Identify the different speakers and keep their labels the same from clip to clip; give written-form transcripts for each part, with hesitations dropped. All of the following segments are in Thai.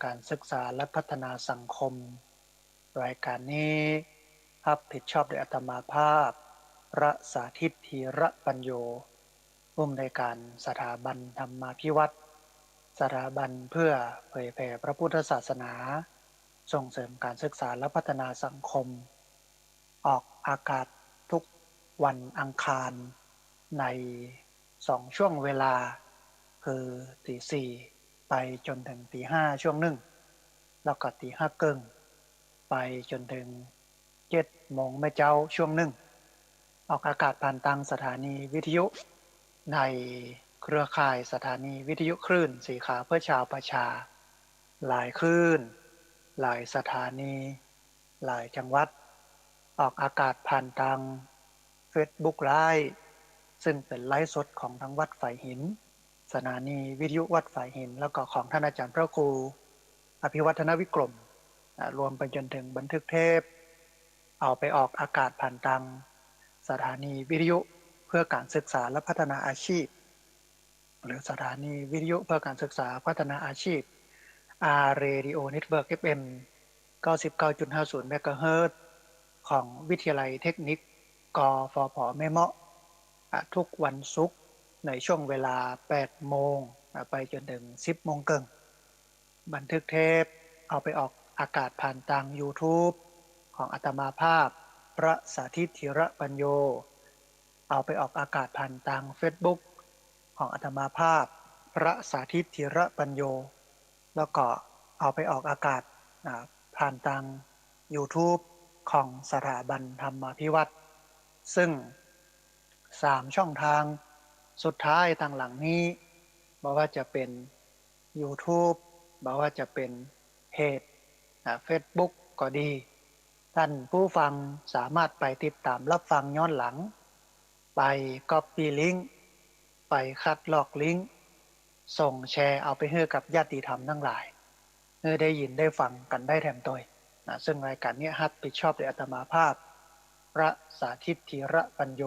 Speaker 1: การศึกษาและพัฒนาสังคมรายการนี้รับผิดชอบโดยอาตมาภาพพระสาธิตธีระปัญโยผู้อำนวยการสถาบันธรรมาภิวัตรสถาบันเพื่อเผยแผ่พระพุทธศาสนาส่งเสริมการศึกษาและพัฒนาสังคมออกอากาศทุกวันอังคารใน2 ช่วงเวลาคือตี 4ไปจนถึงตี 5ช่วงหนึ่งแล้วก็ตี 5ครึ่งไปจนถึง7 โมงแม่เจ้าช่วงหนึ่งออกอากาศผ่านทางสถานีวิทยุในเครือข่ายสถานีวิทยุคลื่นสีขาเพื่อชาวประชาหลายคลื่นหลายสถานีหลายจังหวัดออกอากาศผ่านทาง Facebook Live ซึ่งเป็นไลฟ์สดของทั้งวัดฝ่ายหินสถานีวิทยุวัดฝ่ายหินแล้วก็ของท่านอาจารย์พระครูอภิวัฒนวิกรมรวมไปจนถึงบันทึกเทปเอาไปออกอากาศผ่านทางสถานีวิทยุเพื่อการศึกษาและพัฒนาอาชีพหรือสถานีวิทยุเพื่อการศึกษาพัฒนาอาชีพ Radio Network FM 99.50 เมกะเฮิรตซ์ของวิทยาลัยเทคนิคกฟผแม่เมาะทุกวันศุกร์ในช่วงเวลา 8 โมงไปจนถึง 10 โมงครึ่งบันทึกเทปเอาไปออกอากาศผ่านทาง YouTube ของอาตมาภาพพระสาธิตธีระปัญโยเอาไปออกอากาศผ่านทาง Facebook ของอาตมาภาพพระสาธิตธีระปัญโยแล้วก็เอาไปออกอากาศผ่านทาง YouTube ของสถาบันธรรมาภิวัตรซึ่ง3 ช่องทางสุดท้ายทางหลังนี้บอกว่าจะเป็น YouTube บอกว่าจะเป็นเพจFacebook ก็ดีท่านผู้ฟังสามารถไปติดตามรับฟังย้อนหลังไปCopyลิงก์ไปคัดลอกลิงก์ส่งแชร์เอาไปให้กับญาติธรรมทั้งหลายเพื่อได้ยินได้ฟังกันได้แถมตัวซึ่งรายการนี้รับผิดชอบโดยอาตมาภาพพระสาธิตธีระปัญโย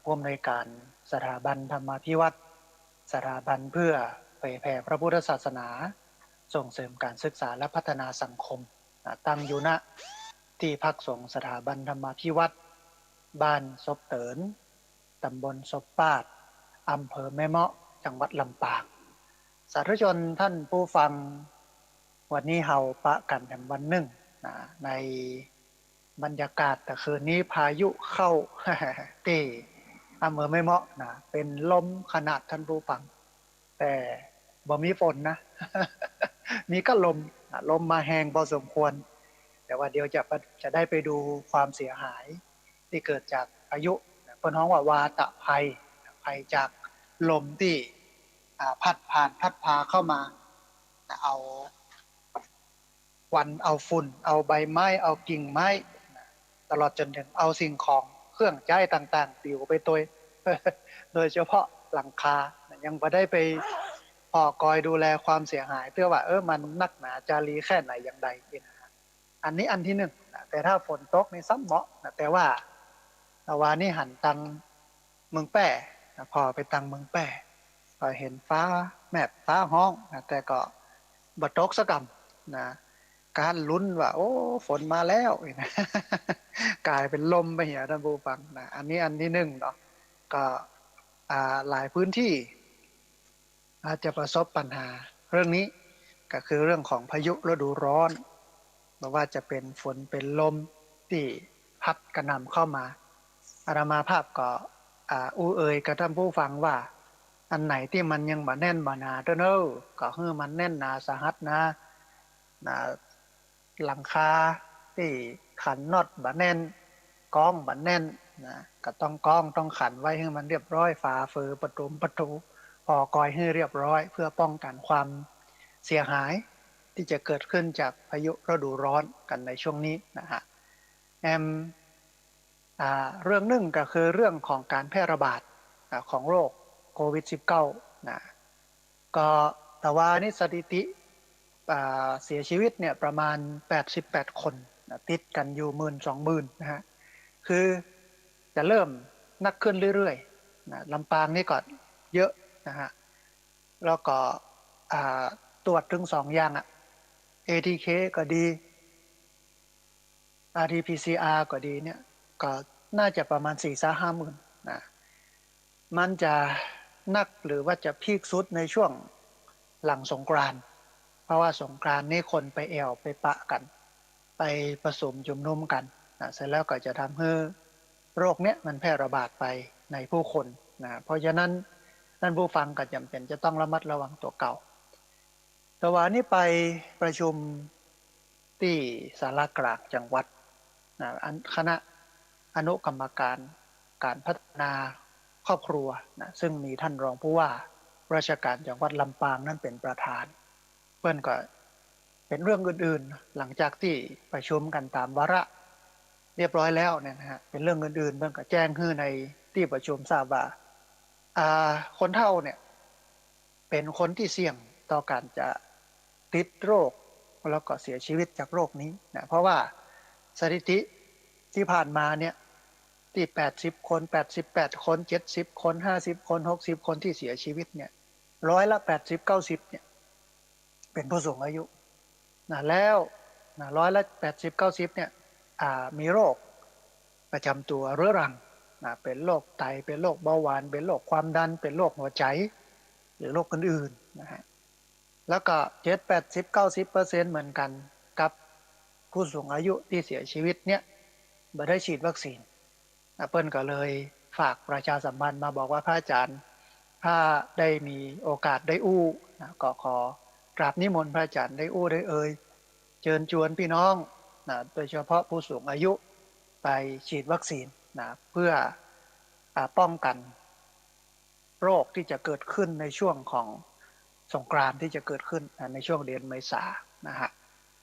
Speaker 1: ผู้อำนวยการสถาบันธรรมาภิวัตรสถาบันเพื่อเผยแผ่พระพุทธศาสนาส่งเสริมการศึกษาและพัฒนาสังคมตั้งอยู่ณที่พักสงฆ์สถาบันธรรมาภิวัตรบ้านศพเตินตำบลศพปาดอำเภอแม่เมาะจังหวัดลำปางสาธุชนท่านผู้ฟังวันนี้เฮาปะกันแถมวันหนึ่งในบรรยากาศแต่คืนนี้พายุเข้า ที่อำเภอแม่เมาะเป็นลมขนาดท่านผู้ฟังแต่บ่มีฝนนะ มีก็ลมมาแหงพอสมควรแต่ว่าเดี๋ยวจะได้ไปดูความเสียหายที่เกิดจากพายุเพิ่นฮ้องว่าวาตะภัยจากลมที่พัดพาเข้ามาเอาควันเอาฝุ่นเอาใบไม้เอากิ่งไม้ตลอดจนถึงเอาสิ่งของเครื่องใช้ต่างๆปลิวไปตัว โดยเฉพาะหลังคายังไม่ได้ไปพอกอยดูแลความเสียหายเพื่อว่ามันนักหนาจารีแค่ไหนอย่างใดอันนี้อันที่หนึ่งแต่ถ้าฝนตกในซ้ำเหมาะแต่ว่านี่หันตังเมืองแป้พอไปตังเมืองแป้ก็เห็นฟ้าแมบฟ้าห้องแต่ก็บัดตกสักกำการลุ้นว่าโอ้ฝนมาแล้วนะ กลายเป็นลมไปเหี่ยท่านผู้ฟังอันนี้อันที่หนึ่งเนาะก็หลายพื้นที่อาจจะประสบปัญหาเรื่องนี้ก็คือเรื่องของพายุฤดูร้อนไม่ว่าจะเป็นฝนเป็นลมที่พัดกระหน่ำเข้ามาอาตมาภาพก็เอ่ยกับท่านผู้ฟังว่าอันไหนที่มันยังบ่แน่นบ่หนาเด้อก็ให้มันแน่นหนาสาหัสนะหลังคาที่ขันน็อตบ่แน่นก้องบ่แน่นก็ต้องก้องต้องขันไว้ให้มันเรียบร้อยฝาเฟือประตูพอกอยให้เรียบร้อยเพื่อป้องกันความเสียหายที่จะเกิดขึ้นจากพายุฤดูร้อนกันในช่วงนี้นะฮะเรื่องหนึ่งก็คือเรื่องของการแพร่ระบาดของโรคโควิด -19 นะก็แต่ว่านี่สถิติเสียชีวิตเนี่ยประมาณ88 คนติดกันอยู่10,000-20,000นะฮะคือจะเริ่มนักขึ้นเรื่อยๆลำปางนี่ก็เยอะนะฮะแล้วก็ ตรวจถึง2 อย่างATK ก็ดี RT-PCR ก็ดีเนี่ยก็น่าจะประมาณ4-5 หมื่นนะมันจะนักหรือว่าจะพีคสุดในช่วงหลังสงกรานต์เพราะว่าสงกรานต์นี่คนไปแอวไปปะกันไปผสมจุมนุมกันนะเสร็จแล้วก็จะทำให้โรคเนี้ยมันแพร่ระบาดไปในผู้คนนะเพราะฉะนั้นท่านผู้ฟังก็จำเป็นจะต้องระมัดระวังตัวเก่าแต่ว่านี่ไปประชุมที่ศาลากลางจังหวัดนะคณะอนุกรรมการการพัฒนาครอบครัวนะซึ่งมีท่านรองผู้ว่าราชการจังหวัดลำปางนั่นเป็นประธานเพื่อนก็เป็นเรื่องอื่นๆหลังจากที่ประชุมกันตามวาระเรียบร้อยแล้วเนี่ยนะฮะเป็นเรื่องอื่นๆเพื่อนก็แจ้งให้ในที่ประชุมทราบว่าคนเฒ่าเนี่ยเป็นคนที่เสี่ยงต่อการจะติดโรคแล้วก็เสียชีวิตจากโรคนี้นะเพราะว่าสถิติที่ผ่านมาเนี่ยที่80 คน88 คน70 คน50 คน60 คนที่เสียชีวิตเนี่ย80-90เนี่ยเป็นผู้สูงอายุนะแล้วนะ80-90เนี่ยมีโรคประจำตัวเรื้อรังนะเป็นโรคไตเป็นโรคเบาหวานเป็นโรคความดันเป็นโรคหัวใจหรือโรคอื่นๆนะฮะแล้วก็70-80-90%เหมือนกันกับผู้สูงอายุที่เสียชีวิตเนี่ยไม่ได้ฉีดวัคซีนเปิ้ลก็เลยฝากประชาสัมพันธ์มาบอกว่าพระอาจารย์ถ้าได้มีโอกาสได้อู้นะก็ขอกราบนิมนต์พระอาจารย์ได้อู้ได้เชิญชวนพี่น้องนะโดยเฉพาะผู้สูงอายุไปฉีดวัคซีนนะเพื่อป้องกันโรคที่จะเกิดขึ้นในช่วงของสงกรานต์ที่จะเกิดขึ้นในช่วงเดือนเมษายนนะฮะ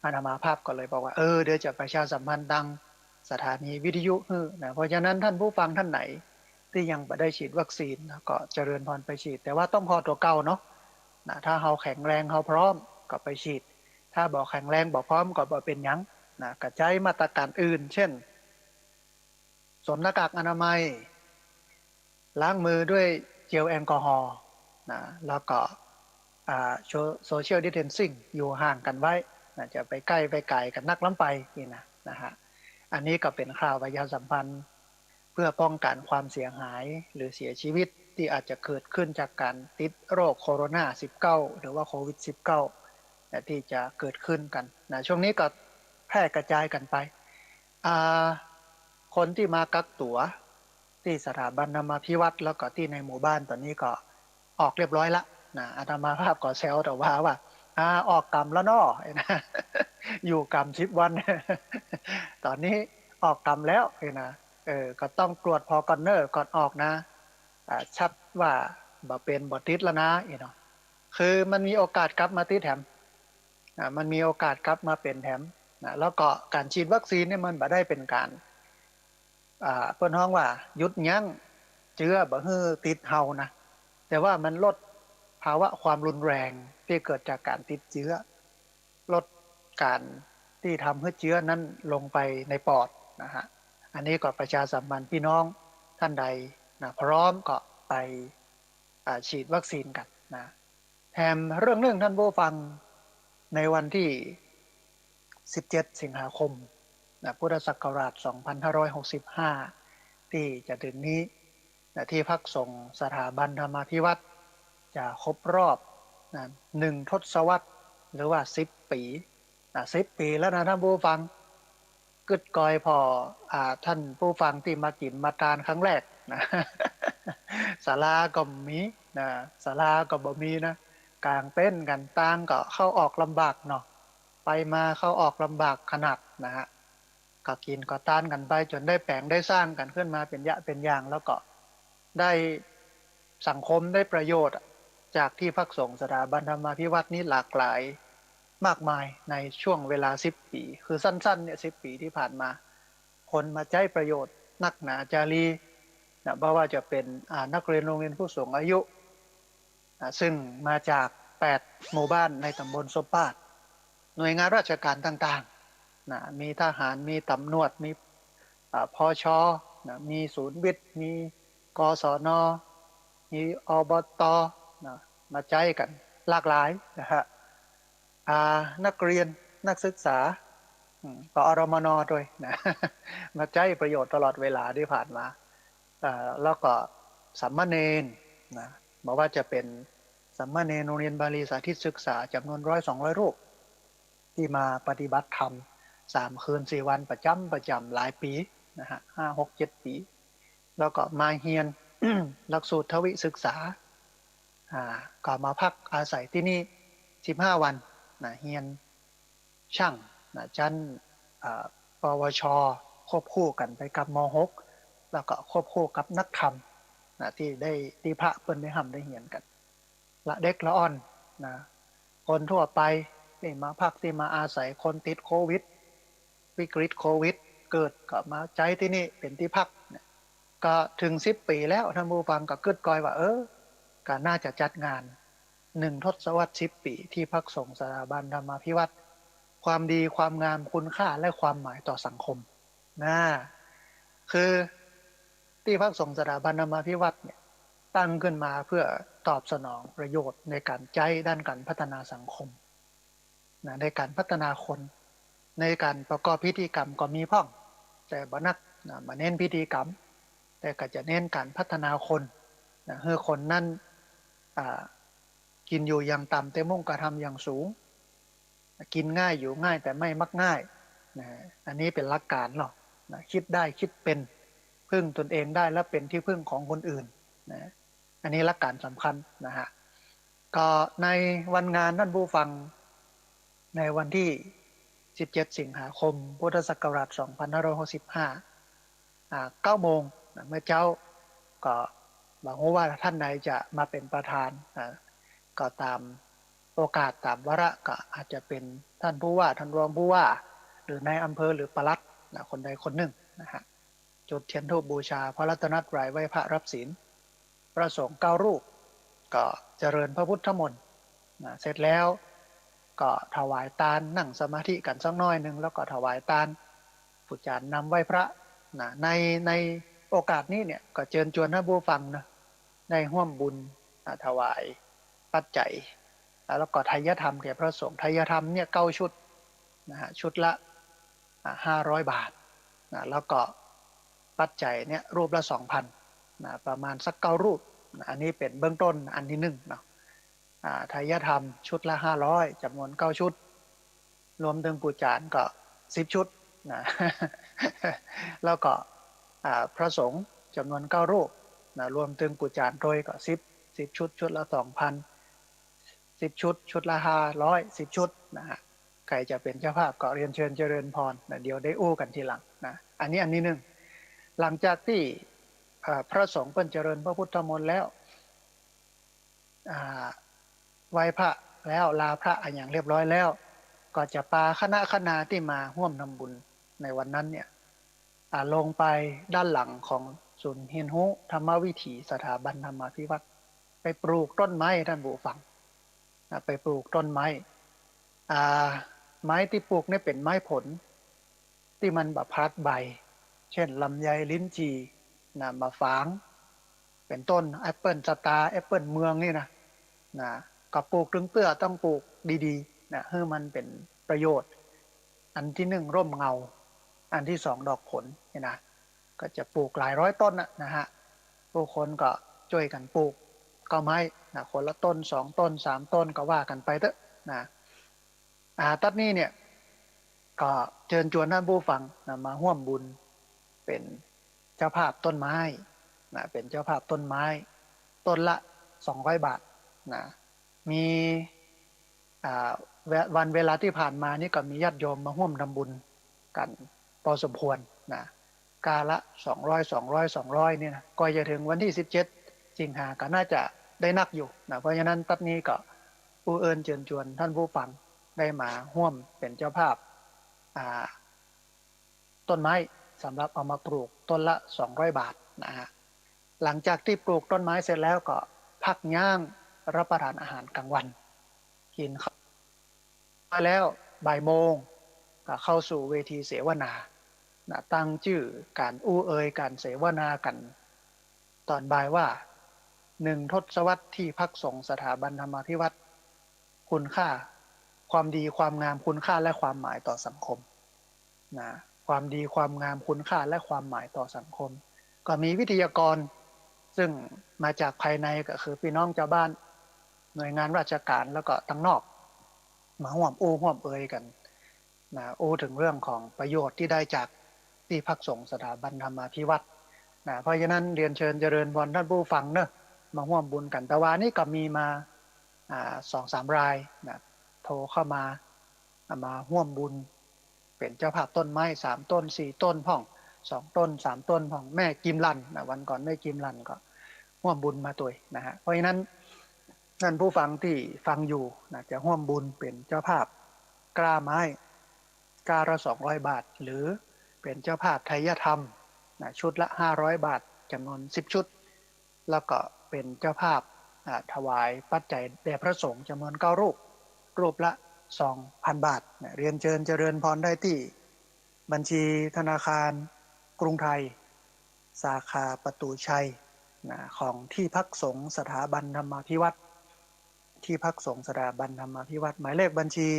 Speaker 1: อาตมาภาพก็เลยบอกว่าเดี๋ยวจะประชาสัมพันธ์ดังสถานีวิทยุนะเพราะฉะนั้นท่านผู้ฟังท่านไหนที่ยังไม่ได้ฉีดวัคซีนก็เจริญพรไปฉีดแต่ว่าต้องพอตัวเก่าเนาะนะถ้าเราแข็งแรงเราพร้อมก็ไปฉีดถ้าบอกแข็งแรงบอกพร้อมก็บอกเป็นยังนะกระจายมาตรการอื่นเช่นสวมหน้ากากอนามัยล้างมือด้วยเจลแอลกอฮอล์นะแล้วก็โซเชียลดิสเทนซิ่งอยู่ห่างกันไว้นะจะไปใกล้ไปไกลกันนักล้ำไปนี่นะฮะอันนี้ก็เป็นข่าวประชาสัมพันธ์เพื่อป้องกันความเสียหายหรือเสียชีวิตที่อาจจะเกิดขึ้นจากการติดโรคโคโรนา19หรือว่าโควิด19นะที่จะเกิดขึ้นกันนะช่วงนี้ก็แพร่กระจายกันไปคนที่มากักตั๋วที่สถาบันธรรมาภิวัตรแล้วก็ที่ในหมู่บ้านตอนนี้ก็ออกเรียบร้อยละนะอาตมาภาพก็แซวแต่ว่าออกกรรมแล้วเนาะนะอยู่กรรม10 วันตอนนี้ออกกรรมแล้วนะก็ต้องตรวจพอก่อนเนอร์ก่อนออกนะชัดว่าบ่เป็นบ่ติดแล้วนะเนาะคือมันมีโอกาสกลับมาติดแถมมันมีโอกาสกลับมาเป็นแถมนะแล้วก็การฉีดวัคซีนเนี่ยมันบ่ได้เป็นการเพิ่นฮ้องว่าหยุดยั้งเชื้อบ่ฮื้อติดเฮานะแต่ว่ามันลดภาวะความรุนแรงที่เกิดจากการติดเชื้อลดการที่ทำให้เชื้อนั้นลงไปในปอดนะฮะอันนี้ก็ประชาสัมพันธ์พี่น้องท่านใดนะพร้อมก็ไปฉีดวัคซีนกันนะแถมเรื่องหนึ่งท่านผู้ฟังในวันที่17 สิงหาคมพุทธศักราช2565ที่จะถึงนี้ที่พักสงฆ์สถาบันธรรมาภิวัตรจะครบรอบ1 ทศวรรษหรือว่า10 ปี10 ปีแล้วนะท่านผู้ฟังกึดกอยพอท่านผู้ฟังที่มากินมาทานครั้งแรกนะศาลาก็มีนะศาลาก็บ่มีนะกลางเต้นกันต่างก็เข้าออกลำบากเนาะไปมาเข้าออกลำบากขนาดนะฮะก็กินก็ต้านกันไปจนได้แปลงได้สร้างกันขึ้นมาเป็นเป็นอย่างแล้วก็ได้สังคมได้ประโยชน์จากที่พักสงฆ์สถาบันธรรมาภิวัตรนี้หลากหลายมากมายในช่วงเวลา10 ปีคือสั้นๆเนี่ย10 ปีที่ผ่านมาคนมาใช้ประโยชน์นักหนาจารีนะเพราะว่าจะเป็นนักเรียนโรงเรียนผู้สูงอายุซึ่งมาจาก8 หมู่บ้านในตำบลสมปาดหน่วยงานราชการต่างๆนะมีทหารมีตำรวจมีพชนะมีศูนย์วิทย์มีกศนมีอบตนะมาใจกันหลากหลายนะฮะ นักเรียนนักศึกษากอรมนด้วยนะมาใช้ประโยชน์ตลอดเวลาที่ผ่านมาแล้วก็สามเณรนะบอกว่าจะเป็นสามเณรโรงเรียนบาลีสาธิตศึกษาจำนวน100-200รูปที่มาปฏิบัติธรรม3 คืน 4 วันประจำหลายปีนะฮะ5-6-7 ปีแล้วก็มาเฮียน หลักสูตรทวิศึกษาก็มาพักอาศัยที่นี่15 วันนะเฮียนช่างนะชั้นปวชควบคู่กันไปกับม .6 แล้วก็ควบคู่กับนักธรรมนะที่พระเปิ้นได้ทำได้เฮียนกันละเด็กละอ่อนนะคนทั่วไปที่มาพักที่มาอาศัยคนติดโควิดวิกฤตโควิดเกิดก็มาใจที่นี่เป็นที่พักก็ถึง10 ปีแล้วท่านผู้ฟังก็กึดกอยว่าก็น่าจะจัดงาน1 ทศวรรษ10 ปีที่พักสงฆ์สถาบันธรรมาภิวัตรความดีความงามคุณค่าและความหมายต่อสังคมนะคือที่พักสงฆ์สถาบันธรรมาภิวัตรเนี่ยตั้งขึ้นมาเพื่อตอบสนองประโยชน์ในการใจด้านการพัฒนาสังคมนะในการพัฒนาคนในการประกอบพิธีกรรมก็มีพ่องแต่บ่นักนะมาเน้นพิธีกรรมแต่ก็จะเน้นการพัฒนาคนนะให้คนนั้นกินอยู่อย่างต่ำแต่มุ่งกระทำอย่างสูงกินง่ายอยู่ง่ายแต่ไม่มักง่ายนะอันนี้เป็นหลักการหรอกนะคิดได้คิดเป็นพึ่งตนเองได้และเป็นที่พึ่งของคนอื่นนะอันนี้หลักการสำคัญนะฮะก็ในวันงานท่านผู้ฟังในวันที่17 สิงหาคมพุทธศักราช2565 9 โมงเมื่อเจ้าก็บอกว่าท่านใดจะมาเป็นประธานก็ตามโอกาสตามวาระก็อาจจะเป็นท่านผู้ว่าท่านรองผู้ว่าหรือนายอำเภอหรือปลัดคนใดคนหนึ่งนะฮะจุดเทียนธูปบูชาพระรัตนตรัยไหว้พระรับศีลพระสงฆ์9 รูปก็เจริญพระพุทธมนต์เสร็จแล้วก็ถวายตาลนั่งสมาธิกันสักน้อยหนึ่งแล้วก็ถวายตาลผู้จารย์นำไหว้พระในโอกาสนี้เนี่ยก็เชิญชวนท่านผู้ฟังนะได้ร่วมบุญถวายปัจจัยแล้วก็ไทยธรรมแก่พระสงฆ์ไทยธรรมเนี่ย9 ชุดนะฮะชุดละ500 บาทนะแล้วก็ปัจจัยเนี่ยรูปละ 2,000นะประมาณสัก9 รูปนะอันนี้เป็นเบื้องต้นอันที่1เนาะไทยธรรมชุดละ500จำนวน9 ชุดรวมถึงปูจานก็10 ชุดนะแล้วก็พระสงฆ์จำนวน9 รูปนะรวมถึงปูจานโดยก็10 ชุดชุดละ 2,000 10 ชุดชุดละ500 10 ชุดนะฮะใครจะเป็นเจ้าภาพก็เรียนเชิญเจริญพรนะเดี๋ยวได้อู้กันทีหลังนะอันนี้หนึ่งหลังจากที่พระสงฆ์เป็นเจริญพระพุทธมนต์แล้วไหว้พระแล้วลาพระอย่างเรียบร้อยแล้วก็จะพาคณะที่มาร่วมทำบุญในวันนั้นเนี่ยลงไปด้านหลังของศูนย์เรียนรู้ธรรมวิถีสถาบันธรรมาภิวัตรไปปลูกต้นไม้ท่านผู้ฟังไปปลูกต้นไม้ไม้ที่ปลูกนี่เป็นไม้ผลที่มันแบบพัดใบเช่นลำไยลิ้นจี่มาฝางเป็นต้นแอปเปิลสตาร์แอปเปิลเมืองนี่นะก็ปลูกถึงเตื้อต้องปลูกดีๆนะให้มันเป็นประโยชน์อันที่1ร่มเงาอันที่2ดอกผลนี่นะก็จะปลูกหลายร้อยต้นนะฮะผู้คนก็ช่วยกันปลูกก็ไม้นะคนละต้น2 ต้น3 ต้นก็ว่ากันไปเถอะนะตัดนี้เนี่ยก็เชิญชวนท่านผู้ฟังนะมาร่วมบุญเป็นเจ้าภาพต้นไม้นะเป็นเจ้าภาพต้นไม้ต้นละ200 บาทนะมีวันเวลาที่ผ่านมานี่ก็มีญาติโยมมาร่วมทำบุญกันพอสมควรนะกาละ200เนี่ยนะก็จะถึงวันที่17 สิงหาก็น่าจะได้นักอยู่นะเพราะฉะนั้นตัดนี้ก็ผู้เอิญเชิญชวนท่านผู้ฟังได้มาร่วมเป็นเจ้าภาพต้นไม้สำหรับเอามาปลูกต้นละ200 บาทนะฮะหลังจากที่ปลูกต้นไม้เสร็จแล้วก็พักย่างรับประทานอาหารกลางวันกินข้าวแล้วบ่ายโมงก็เข้าสู่เวทีเสวนาตั้งชื่อการอู้เอ่ยการเสวนากันตอนบ่ายว่า1 ทศวรรษที่พักสงฆ์สถาบันธรรมาภิวัตรคุณค่า ความดีความงามคุณค่าและความหมายต่อสังคมนะความดีความงามคุณค่าและความหมายต่อสังคมก็มีวิทยากรซึ่งมาจากภายในก็คือพี่น้องชาวบ้านหน่วยงานราชการแล้วก็ทั้งนอกมาห่วมอู้ห่วมเอ่ยกันนะอู้ถึงเรื่องของประโยชน์ที่ได้จากที่พักสงฆ์สถาบันธรรมาภิวัตรนะเพราะฉะนั้นเรียนเชิญเจริญพรท่านผู้ฟังเนอะมาห่วมบุญกันแต่ว่านี่ก็มีมาสองสามรายนะโทรเข้ามาห่วมบุญเป็นเจ้าภาพต้นไม้3 ต้น4 ต้นพ่อง2 ต้น3 ต้นพ่องแม่กิมลันนะวันก่อนแม่กิมลันก็ห่วมบุญมาตัวนะฮะเพราะฉะนั้นท่านผู้ฟังที่ฟังอยู่นะจะห่วมบุญเป็นเจ้าภาพกล้าไม้กล้าละ200 บาทหรือเป็นเจ้าภาพไทยธรรมนะชุดละ500 บาทจำนวน10 ชุดแล้วก็เป็นเจ้าภาพถวายปัจจัยแด่พระสงฆ์จำนวน9 รูปรูปละ2,000 บาทนะเรียนเชิญเจริญพรได้ที่บัญชีธนาคารกรุงไทยสาขาประตูชัยนะของที่พักสงฆ์สถาบันธรรมาภิวัตรที่พักสงฆ์สถาบันธรรมาภิวัตรหมายเลขบัญชี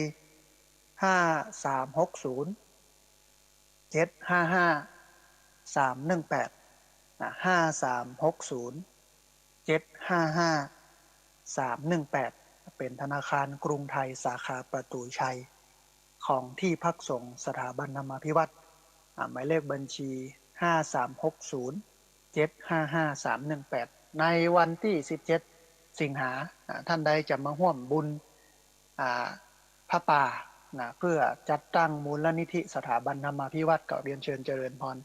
Speaker 1: 5360755318นะ5360755318เป็นธนาคารกรุงไทยสาขาประตูชัยของที่พักสงฆ์สถาบันธรรมาภิวัตรหมายเลขบัญชี5360755318ในวันที่17สิงหาท่านใดจะมาร่วมบุญพระป่านะเพื่อจัดตั้งมูลนิธิสถาบันธรรมาภิวัตรก็เรียนเชิญเจริญพร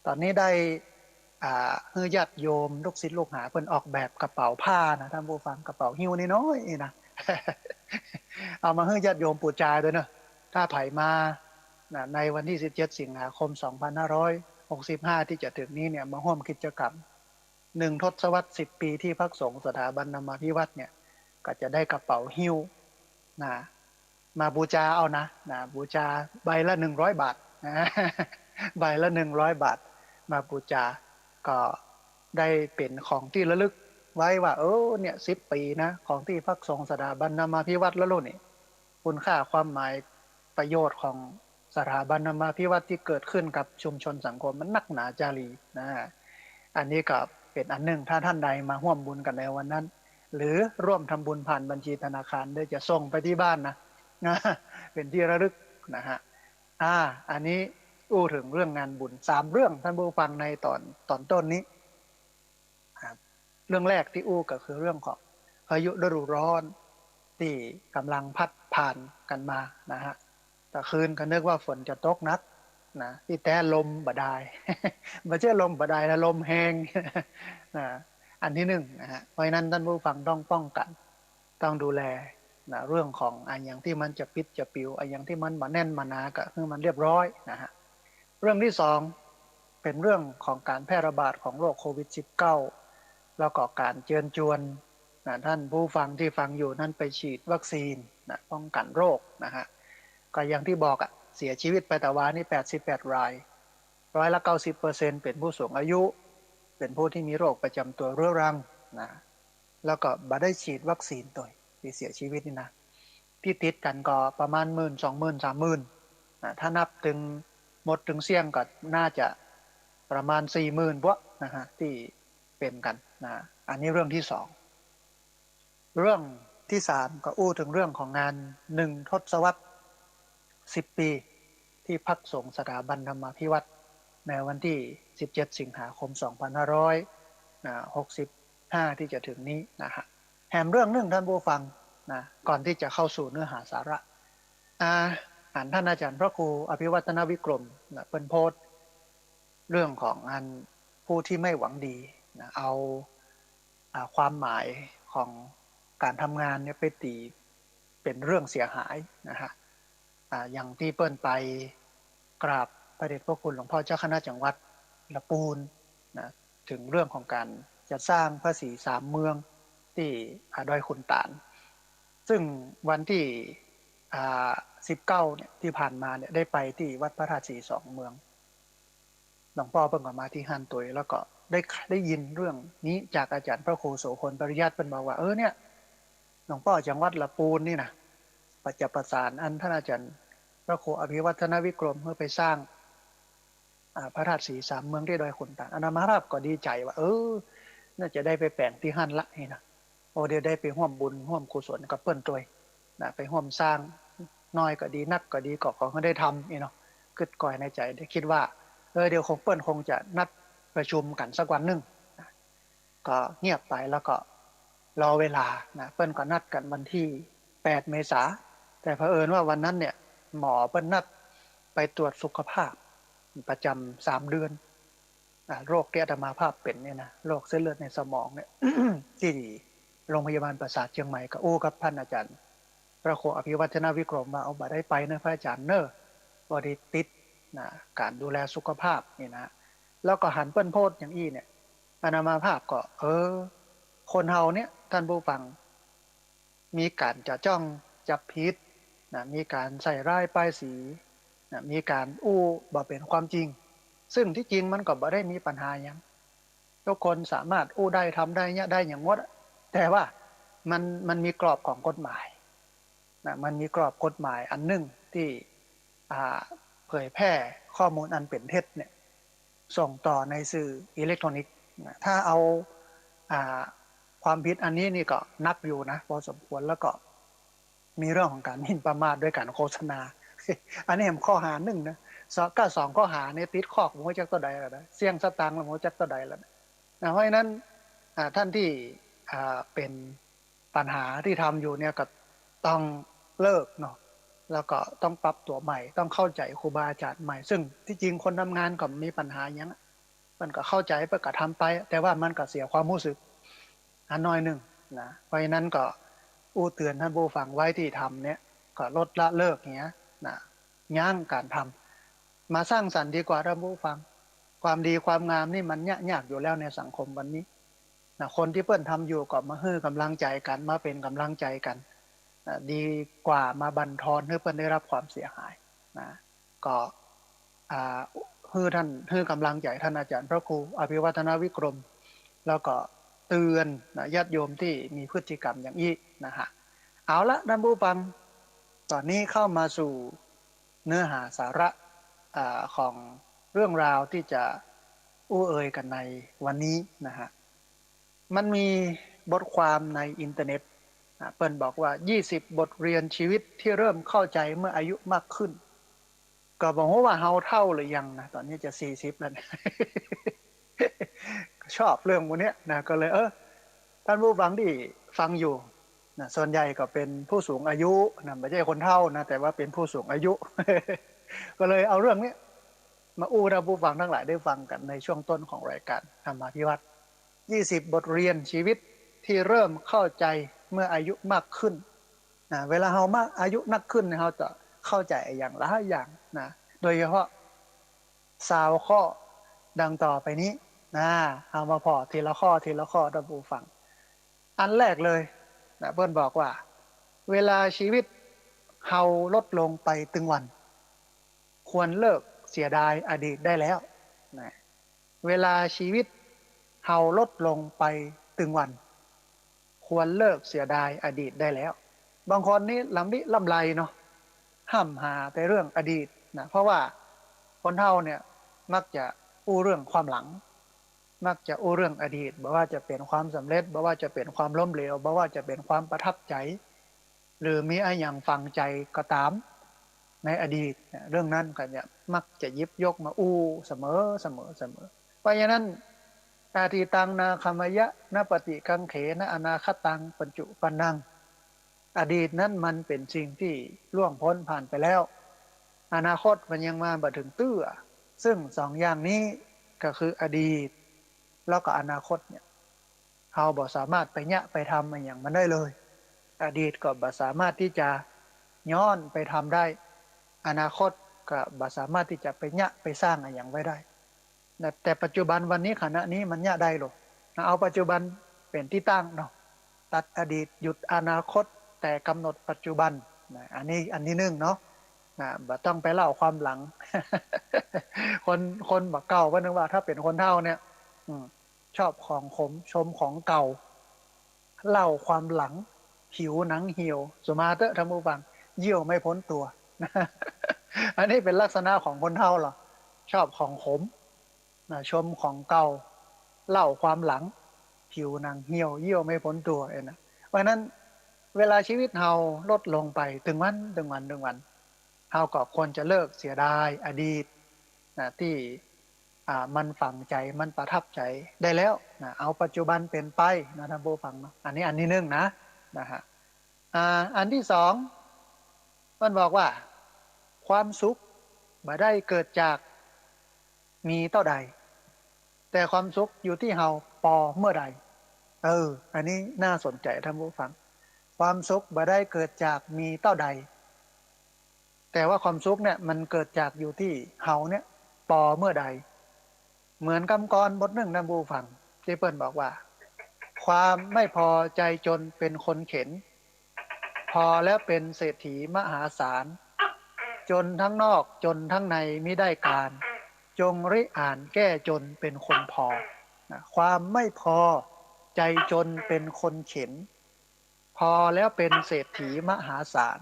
Speaker 1: ตอนนี้ได้ให้ญาติโยมลูกศิษย์ลูกหาเพิ่นออกแบบกระเป๋าผ้านะท่านผู้ฟังกระเป๋าหิ้วน้อยๆนะ เอามาให้ญาติโยมปูจาด้วยเนอะถ้าไผมาในวันที่17สิงหาคม2565ที่จะถึงนี้เนี่ยมาร่วมกิจกรรม1 ทศวรรษ10 ปีที่พักสงฆ์สถาบันธรรมาภิวัตรเนี่ยก็จะได้กระเป๋าหิ้วนะมาบูชาเอานะบูชาใบละ100 บาทนะใบละ100 บาทมาบูชาก็ได้เป็นของที่ระลึกไว้ว่าเนี่ย10 ปีนะของที่พักสงฆ์สถาบันธรรมาภิวัตรแล้วนี่คุณค่าความหมายประโยชน์ของสถาบันธรรมาภิวัตรที่เกิดขึ้นกับชุมชนสังคมมันนักหนาจารีนะอันนี้ก็เป็นอันหนึ่งถ้าท่านใดมาร่วมบุญกันในวันนั้นหรือร่วมทำบุญผ่านบัญชีธนาคารได้จะส่งไปที่บ้านนะเป็นที่ระลึกนะฮะอันนี้อู้ถึงเรื่องงานบุญ3 เรื่องท่านผู้ฟังในตอนต้นนี้เรื่องแรกที่อู้ก็คือเรื่องของพายุฤดูร้อนที่กำลังพัดผ่านกันมานะฮะแต่คืนก็นึกว่าฝนจะตกนักนะที่แต่ลมบ่ได้ไม่ใช่ลมบ่ได้นะลมแห้งนะอันที่1นะฮะเพราะฉะนั้นท่านผู้ฟังต้องป้องกันต้องดูแลนะเรื่องของอันอย่างที่มันจะปิดจะปิวอันอย่างที่มันมาแน่นมาหนาก็คือมันเรียบร้อยนะฮะเรื่องที่2เป็นเรื่องของการแพร่ระบาดของโรคโควิด19แล้วก็การเชิญชวนนะท่านผู้ฟังที่ฟังอยู่นั่นไปฉีดวัคซีนนะป้องกันโรคนะฮะก็อย่างที่บอกเสียชีวิตไปแต่ว่านี่88 ราย90%เป็นผู้สูงอายุเป็นผู้ที่มีโรคประจำตัวเรื้อรังนะแล้วก็บ่ได้ฉีดวัคซีนตัวที่เสียชีวิตนี่นะที่ติดกันก็ประมาณ10,000 20,000 30,000นะถ้านับถึงหมดถึงเสี่ยงก็น่าจะประมาณ40,000พวกนะฮะที่เป็นกันนะอันนี้เรื่องที่2เรื่องที่3ก็อู้ถึงเรื่องของงาน1 ทศวรรษ10 ปีที่พักสงฆ์สถาบันธรรมาภิวัตรในวันที่17สิงหาคม2565ที่จะถึงนี้นะฮะแถมเรื่องนึงท่านผู้ฟังนะก่อนที่จะเข้าสู่เนื้อหาสาระท่านอาจารย์พระครูอภิวัตนวิกรมนะเป็นโพสต์เรื่องของอันผู้ที่ไม่หวังดีนะเอาความหมายของการทำงานเนี่ยไปตีเป็นเรื่องเสียหายนะฮะอย่างที่เปิ้นไปกราบพระเดชพระคุณหลวงพ่อเจ้าคณะจังหวัดละปูนนะถึงเรื่องของการจะสร้างพระศรี3 เมืองที่ดอยขุนตาลซึ่งวันที่19เนี่ยที่ผ่านมาเนี่ยได้ไปที่วัดพระธาตุศรี2 เมืองหลวงพ่อเพิ่งกลับมาที่ฮั่นตุยแล้วก็ได้ยินเรื่องนี้จากอาจารย์พระครูโสพลปริยัติเป็นบอกว่าเนี่ยหลวงพ่อจังหวัดละปูนนี่นะไป ปัจจประสานอันท่านอาจารย์พระครูอภิวัฒนวิกรมเพื่อไปสร้างพระธาตุสีสามเมืองที่ดอยขุนตาลอาตมาภาพก็ดีใจว่าน่าจะได้ไปแปลงที่หั่นละนี่นะโอ้เดี๋ยวได้ไปร่วมบุญร่วมกุศลกับเปิ้นตัวนะไปร่วมสร้างน้อยก็ดีนักก็ดีก็เขาได้ทำนี่เนาะคิดก่อยในใจได้คิดว่าเดี๋ยวคงเปิ้นคงจะนัดประชุมกันสักวันหนึ่งนะก็เงียบไปแล้วก็รอเวลานะเปิ้นก็นัดกันวันที่8 เมษาแต่เผอิญว่าวันนั้นเนี่ยหมอเปิ้นนัดไปตรวจสุขภาพประจำ3 เดือนโรคที่อาตมาภาพเป็นเนี่ยนะโรคเส้นเลือดในสมองเนี่ย ที่โรงพยาบาลประสาทเชียงใหม่ก็กับท่านอาจารย์พระครูอภิวัฒนวิกรมมาเอาบัตรได้ไปนะพระอาจารย์เนอะบริติดนะการดูแลสุขภาพนี่นะแล้วก็หันเปิ้นโพดอย่างอี้เนี่ยอาตมาภาพก็คนเฮาเนี่ยท่านผู้ฟังมีการจะจ้องจับผิดนะมีการใส่ร้ายป้ายสีนะมีการบ่เป็นความจริงซึ่งที่จริงมันก็บ่ได้มีปัญหาอย่างทุกคนสามารถได้ทำได้เนี่ยได้อย่างงดแต่ว่ามันมีกรอบของกฎหมายนะมันมีกรอบกฎหมายอันหนึ่งที่เผยแพร่ข้อมูลอันเป็นเท็จเนี่ยส่งต่อในสื่ออิเล็กทรอนิกส์นะถ้าเอาความผิดอันนี้นี่ก็นับอยู่นะพอสมควรแล้วก็มีเรื่องของการหมิ่นประมาทด้วยการโฆษณา อันนี้ข้อหาหนึ่งนะ2ข้อหาเนี่ยติดข้อหัวจักตัวใดแล้วนะเสี่ยงสตังค์หัวจักตัวใดแล้วนะเพราะฉะนั้นท่านที่เป็นปัญหาที่ทำอยู่เนี่ยก็ต้องเลิกเนาะแล้วก็ต้องปรับตัวใหม่ต้องเข้าใจครูบาอาจารย์ใหม่ซึ่งที่จริงคนทำงานก็มีปัญหาอย่างนั้นมันก็เข้าใจเพื่อก็ทำไปแต่ว่ามันก็เสียความรู้สึกอันน้อยหนึ่งนะเพราะฉะนั้นก็เตือนท่านผู้ฟังไว้ที่ทำเนี่ยก็ลดละเลิกเงี้ยนะย่างการทำมาสร้างสรรค์ดีกว่าท่านผู้ฟังความดีความงามนี่มันยากอยู่แล้วในสังคมวันนี้นะคนที่เปิ้นทำอยู่ก็มาให้กำลังใจกันมาเป็นกำลังใจกันดีกว่ามาบั่นทอนให้เปิ้นได้รับความเสียหายนะก็ให้กำลังใจท่านอาจารย์พระครูอภิวัฒนวิกรมแล้วก็เตือนญาติโยมที่มีพฤติกรรมอย่างนี้นะฮะเอาละท่านผู้ฟังตอนนี้เข้ามาสู่เนื้อหาสาระของเรื่องราวที่จะเอ่ยกันในวันนี้นะฮะมันมีบทความในอินเทอร์เน็ตเปิ้นบอกว่า20บทเรียนชีวิตที่เริ่มเข้าใจเมื่ออายุมากขึ้นก็บอกว่าเฮาเท่าหรือยังนะตอนนี้จะ40แล้วนะ ชอบเรื่องพวกนี้นะก็เลยท่านผู้ฟังที่ฟังอยู่นะส่วนใหญ่ก็เป็นผู้สูงอายุนะไม่ใช่คนเฒ่านะแต่ว่าเป็นผู้สูงอายุ ก็เลยเอาเรื่องนี้มาท่านผู้ฟังทั้งหลายได้ฟังกันในช่วงต้นของรายการธรรมาภิวัตร20บทเรียนชีวิตที่เริ่มเข้าใจเมื่ออายุมากขึ้นนะเวลาเฮามากอายุนักขึ้นเฮาจะเข้าใจอย่างหลายอย่างนะโดยเฉพาะ20ข้อดังต่อไปนี้นะเอามาพอทีละข้อทีละข้อท่านผู้ฟังอันแรกเลยนะเพิ่นบอกว่าเวลาชีวิตเฮาลดลงไปตึงวันควรเลิกเสียดายอดีตได้แล้วนะเวลาชีวิตเฮาลดลงไปตึงวันควรเลิกเสียดายอดีตได้แล้วบางคนนี่ลำนี้ลำไรเนาะห้ามหาแต่เรื่องอดีตนะเพราะว่าคนเฒ่าเนี่ยมักจะเรื่องความหลังมักจะเรื่องอดีตบ่ว่าจะเป็นความสำเร็จบ่ว่าจะเป็นความล้มเหลวบ่ว่าจะเป็นความประทับใจหรือมีอะไรอย่างฝังใจก็ตามในอดีตเรื่องนั้นก็เนี่ยมักจะยิบยกมาเสมอเสมอเสมอเพราะฉะนั้นอาทิตังนาคามยะนปฏิกังเขนะอนาคตังปัจจุปันนังอดีตนั้นมันเป็นสิ่งที่ล่วงพ้นผ่านไปแล้วอนาคตมันยังมาบ่ถึงตื้อซึ่งสองอย่างนี้ก็คืออดีตแล้วก็อนาคตเนี่ยเราบ่สามารถไปไปทำอะไรอย่างมันได้เลยอดีตก็บ่สามารถที่จะย้อนไปทำได้อนาคตก็บ่สามารถที่จะไปไปสร้างอะไรอย่างไว้ได้แต่ปัจจุบันวันนี้ขณะนี้มันได้หรอกเอาปัจจุบันเป็นที่ตั้งเนาะตัดอดีตหยุดอนาคตแต่กำหนดปัจจุบันอันนี้หนึ่งเนาะบ่ต้องไปเล่าความหลัง คนบักเก่าก็นึกว่าถ้าเป็นคนเฒ่าเนี่ยชอบของขมชมของเก่าเล่าความหลังหิวหนังเหี่ยวสุมาเตอร์ท่านผู้ฟัง เยี่ยวไม่พ้นตัวอันนี้เป็นลักษณะของคนเฒ่าเหรอชอบของขมชมของเก่าเล่าความหลังผิวหนังเหี่ยวเยี่ยวไม่พ้นตัวเองนะเพราะนั้นเวลาชีวิตเฮาลดลงไปถึงวันเฮาก็ควรจะเลิกเสียดายอดีตที่มันฝังใจมันประทับใจได้แล้วเอาปัจจุบันเป็นไปนะท่านผู้ฟังเนาะอันนี้หนึ่งนะฮะอันที่สองมันบอกว่าความสุขบ่ได้เกิดจากมีเท่าใดแต่ความสุขอยู่ที่เฮาปอเมื่อใดอันนี้น่าสนใจท่านผู้ฟังความสุขบ่ได้เกิดจากมีเท่าใดแต่ว่าความสุขเนี่ยมันเกิดจากอยู่ที่เฮาเนี่ยปอเมื่อใดเหมือนคำกรบทหนึ่งท่านผู้ฟังที่เปิ้นบอกว่าความไม่พอใจจนเป็นคนเข็นพอแล้วเป็นเศรษฐีมหาศาลจนทั้งนอกจนทั้งในมิได้การจงริอ่านแก้จนเป็นคนพอความไม่พอใจจนเป็นคนเข็นพอแล้วเป็นเศรษฐีมหาศาล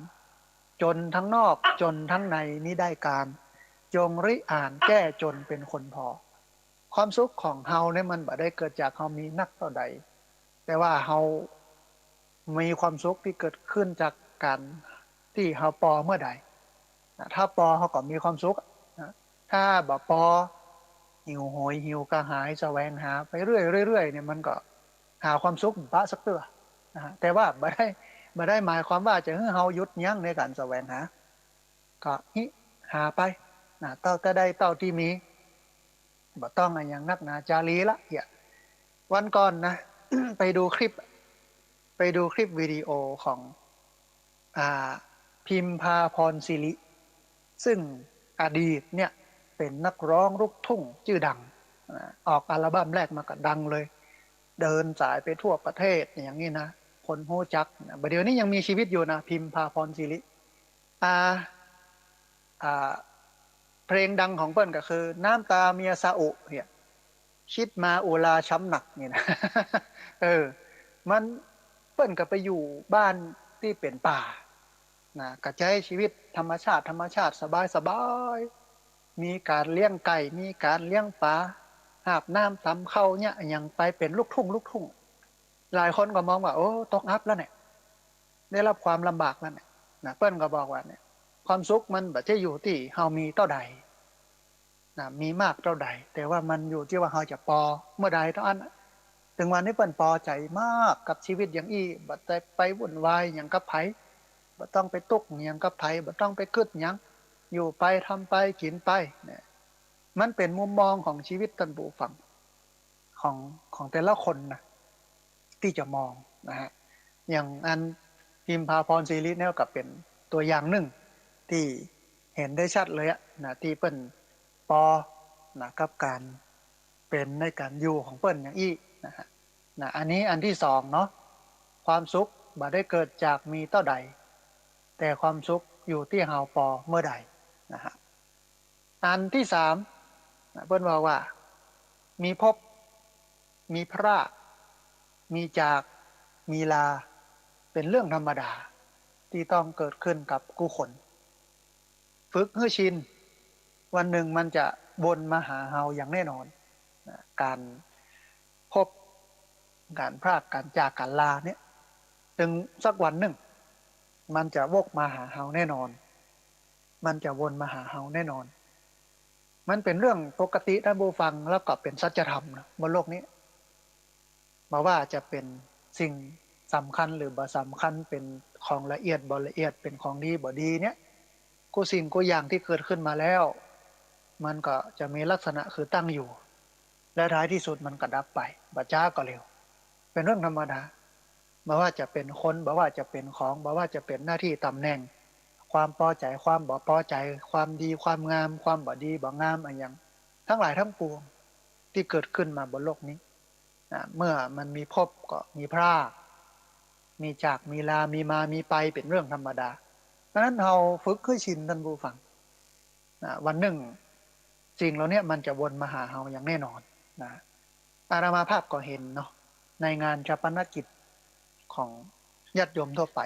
Speaker 1: จนทั้งนอกจนทั้งในมิได้การจงริอ่านแก้จนเป็นคนพอความสุขของเฮาเนี่ยมันบ่ได้เกิดจากเฮามีนักเท่าใดแต่ว่าเฮามีความสุขที่เกิดขึ้นจากการที่เฮาปอเมื่อใดถ้าปอเฮาก็มีความสุขถ้าบ่ปอหิวโหยหิวกระหายแสวงหาไปเรื่อยเนี่ยมันก็หาความสุขบะสักเตื้อนะฮะแต่ว่าบ่ได้หมายความว่าจะให้เฮาหยุดยั้งในการแสวงหาก็หาไปเต้าก็ได้เต้าที่มีบ่ต้องอย่างนักหนาจารีละวันก่อนนะ ไปดูคลิปวิดีโอของอ่าพิมพาพรศิริซึ่งอดีตเนี่ยเป็นนักร้องลูกทุ่งชื่อดังออกอัลบั้มแรกมาก็ดังเลยเดินสายไปทั่วประเทศอย่างนี้นะคนฮู้จักเดี๋ยวนี้ยังมีชีวิตอยู่นะพิมพาพรศิริอ่าอ่าเพลงดังของเปิ้ลก็คือน้ำตาเมียซาอุเนี่ยคิดมาโอลาช้ำหนักเนี่ยนะเออมันเปิ้ลก็ไปอยู่บ้านที่เป็นป่าก็ใช้ชีวิตธรรมชาติสบายมีการเลี้ยงไก่มีการเลี้ยงปลาหาบน้ำตำเข้าเนี่ยยังไปเป็นลูกทุ่งหลายคนก็มองว่าโอ้ตกอัพแล้วเนี่ยได้รับความลำบากแล้วเนี่ยเปิ้ลก็บอกว่าเนี่ยความสุขมันแบบจะอยู่ที่เฮามีเท่าใดมีมากเท่าใดแต่ว่ามันอยู่ที่ว่าเฮาจะปอเมื่อใดเท่านั้นถึงวันนี้เปิ้ลพอใจมากกับชีวิตอย่างอี้บัดแต่ไปวุ่นวายอย่างกับไผบ่ต้องไปตุกอย่างกับไผบ่ต้องไปกึดหยังอยู่ไปทำไปกินไปเนี่ยมันเป็นมุมมองของชีวิตท่านผู้ฟังของของแต่ละคนนะที่จะมองนะฮะอย่างอันพิมพาพรศิริเนี่ยก็เป็นตัวอย่างหนึ่งที่เห็นได้ชัดเลยอะนะที่เปิ้นปอกับการเป็นในการอยู่ของเปิ้นอย่างอี้นะฮะอันนี้อันที่สองเนาะความสุขบ่ได้เกิดจากมีเท่าใดแต่ความสุขอยู่ที่เฮาปอเมื่อใดนะฮะอันที่สามเปิ้นบอกว่ามีพบมีพรากมีจากมีลาเป็นเรื่องธรรมดาที่ต้องเกิดขึ้นกับผู้คนฝึกให้ชินวันหนึ่งมันจะวนมาหาเฮาอย่างแน่นอนการพบการพรากการจากการลาเนี่ยถึงสักวันหนึ่งมันจะวกมาหาเฮาแน่นอนมันจะวนมาหาเฮาแน่นอนมันเป็นเรื่องปกติท่านผู้ฟังแล้วก็เป็นสัจธรรมนะบนโลกนี้มาว่าจะเป็นสิ่งสำคัญหรือบ่สำคัญเป็นของละเอียดบ่ละเอียดเป็นของดีบ่ดีเนี่ยกูสิ่งกูอย่างที่เกิดขึ้นมาแล้วมันก็จะมีลักษณะคือตั้งอยู่และท้ายที่สุดมันก็ดับไปบ่ช้าก็เร็วเป็นเรื่องธรรมดาบ่ว่าจะเป็นคนบ่ว่าจะเป็นของบ่ว่าจะเป็นหน้าที่ตำแหน่งความพอใจความบ่พอใจความดีความงามความบ่ดีบ่งามอะไรอย่างทั้งหลายทั้งปวงที่เกิดขึ้นมาบนโลกนี้เมื่อมันมีพบก็มีพรากมีจากมีลามีมามีไปเป็นเรื่องธรรมดาเพราะฉะนั้นเราฝึกให้ชินท่านผู้ฟังวันหนึ่งสิ่งเหล่านี้มันจะวนมาหาเราอย่างแน่นอนนะอาตมาภาพก็เห็นเนาะในงานชาปนกิจของญาติโยมทั่วไป